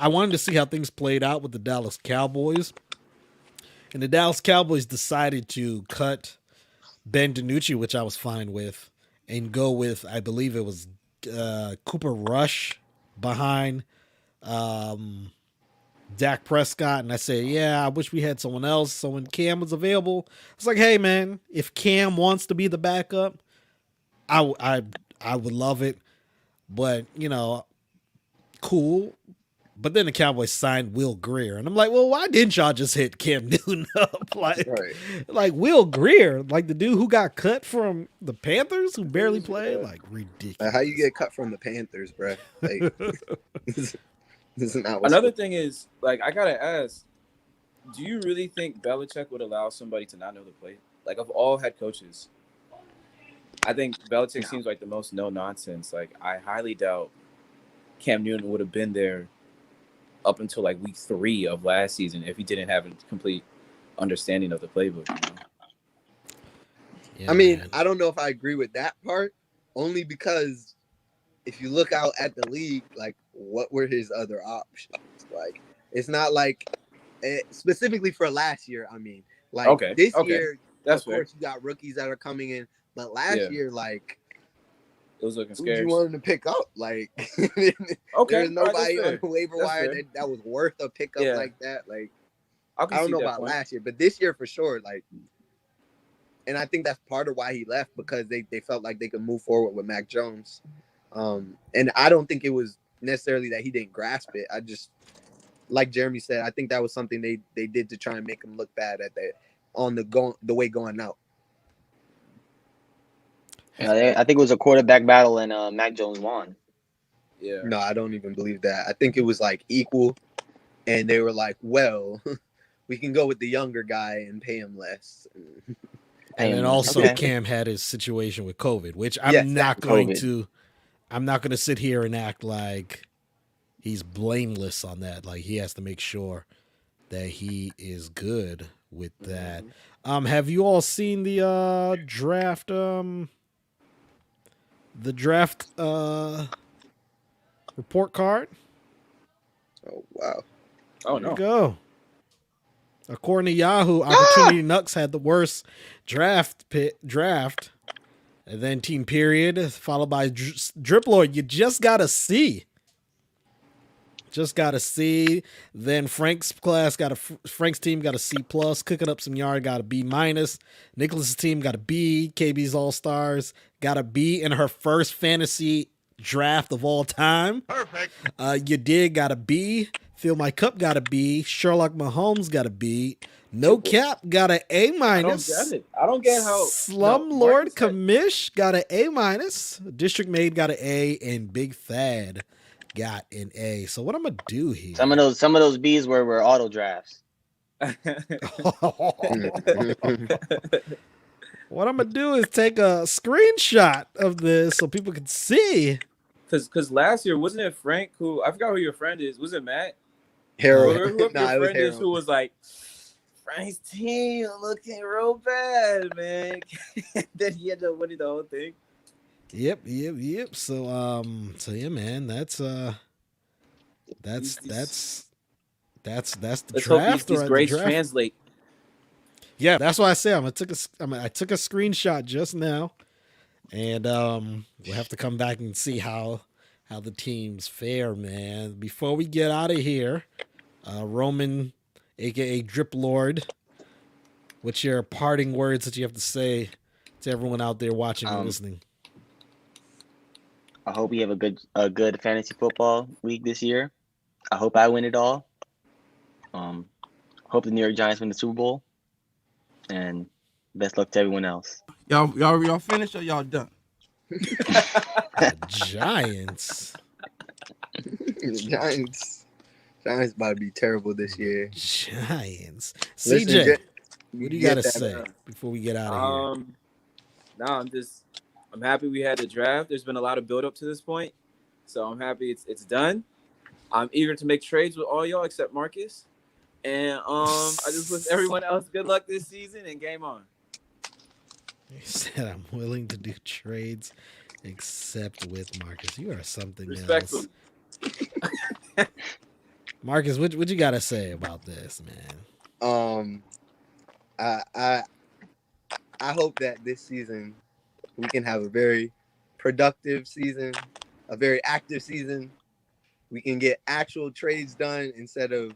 wanted to see how things played out with the Dallas Cowboys. And the Dallas Cowboys decided to cut Ben DiNucci, which I was fine with, and go with, I believe it was Cooper Rush behind Dak Prescott. And I said, I wish we had someone else. So when Cam was available, it's like, hey man, if Cam wants to be the backup, I would love it. But, cool. But then the Cowboys signed Will Grier. And I'm like, well, why didn't y'all just hit Cam Newton up? Like Will Grier, like the dude who got cut from the Panthers, who barely played? Like, ridiculous. How you get cut from the Panthers, bro? Like, this is not Another thing is, like, I got to ask, do you really think Belichick would allow somebody to not know the play? Like, of all head coaches, I think Belichick seems like the most no-nonsense. Like, I highly doubt Cam Newton would have been there up until like week 3 of last season if he didn't have a complete understanding of the playbook. I mean, I don't know if I agree with that part, only because if you look out at the league, like, what were his other options? Like, it's not like specifically for last year. I mean, like this year, that's of course, you got rookies that are coming in, but last year, like, It was looking Who'd you scarce. want him to pick up? Like, Okay, there's all right, nobody that's on fair. the waiver That's wire fair. that was worth a pickup Yeah. like that. Like, I I can don't see know that about point. last year, but this year for sure. Like, and I think that's part of why he left, because they felt like they could move forward with Mac Jones. And I don't think it was necessarily that he didn't grasp it. I just, like Jeremy said, I think that was something they did to try and make him look bad at the way going out. I think it was a quarterback battle, and Mac Jones won. Yeah. No, I don't even believe that. I think it was like equal, and they were like, well, we can go with the younger guy and pay him less. And then also Okay. Cam had his situation with COVID, which Yes, I'm not going COVID. to sit here and act like he's blameless on that. Like he has to make sure that he is good with that. Have you all seen the draft report card? Oh wow. Oh There you no. go. According to Yahoo, Opportunity Nucks had the worst draft, and then Team Period, followed by Drip Lord. You just gotta see. Just got a C. Then Frank's team got a C plus. Cooking up some yard got a B minus. Nicholas's team got a B. KB's All Stars got a B in her first fantasy draft of all time. Perfect. You did got a B. Fill My Cup got a B. Sherlock Mahomes got a B. No Cap got an A I don't minus. get it. I don't get how Slumlord Marcus had- Kamish got an A minus. District Maid got an A, and Big Thad got an A. So what I'm gonna do here? Some of those Bs were auto drafts. What I'm gonna do is take a screenshot of this so people can see. Cause last year wasn't it Frank who I forgot who your friend is? Was it Matt? Harold. Whoever Nah, it your was friend is Harold. who was like Frank's team looking real bad, man. Then he ended up winning the whole thing. Yep. So yeah, man, that's the Let's draft. hope these or the grades draft. translate. Yeah, that's why I say I took a screenshot just now, and we'll have to come back and see how the teams fare, man. Before we get out of here, Roman, aka Drip Lord, what's your parting words that you have to say to everyone out there watching and listening? I hope we have a good fantasy football week this year. I hope I win it all. Hope the New York Giants win the Super Bowl. And best luck to everyone else. Y'all finished or y'all done? Giants. Giants about to be terrible this year. Giants. Listen, CJ, what do you got to that, say before we get out of here? No, I'm happy we had the draft. There's been a lot of build up to this point, so I'm happy it's done. I'm eager to make trades with all y'all except Marcus, and I just wish everyone else good luck this season and game on. He said, "I'm willing to do trades, except with Marcus." You are something Respectfully. else. Marcus, what you got to say about this, man? I hope that this season we can have a very productive season, a very active season. We can get actual trades done instead of,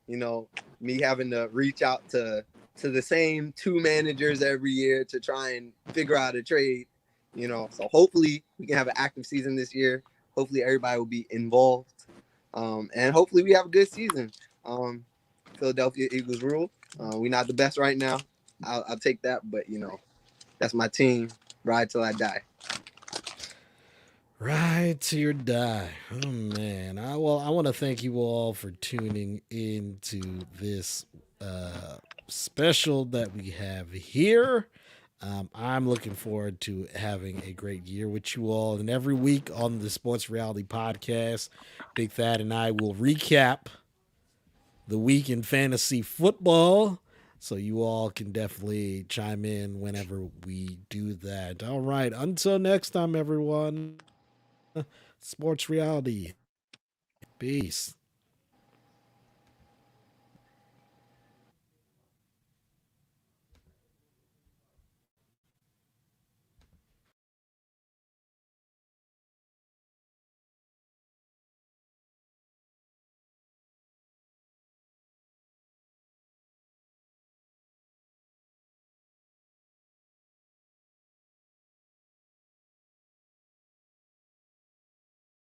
me having to reach out to the same two managers every year to try and figure out a trade. So hopefully we can have an active season this year. Hopefully everybody will be involved. And hopefully we have a good season. Philadelphia Eagles rule. We're not the best right now. I'll take that, but that's my team. Ride till I die. Ride to your die. Oh man. I want to thank you all for tuning into this special that we have here. I'm looking forward to having a great year with you all. And every week on the Sports Reality Podcast, Big Thad and I will recap the week in fantasy football. So you all can definitely chime in whenever we do that. All right. Until next time, everyone. Sports Reality. Peace.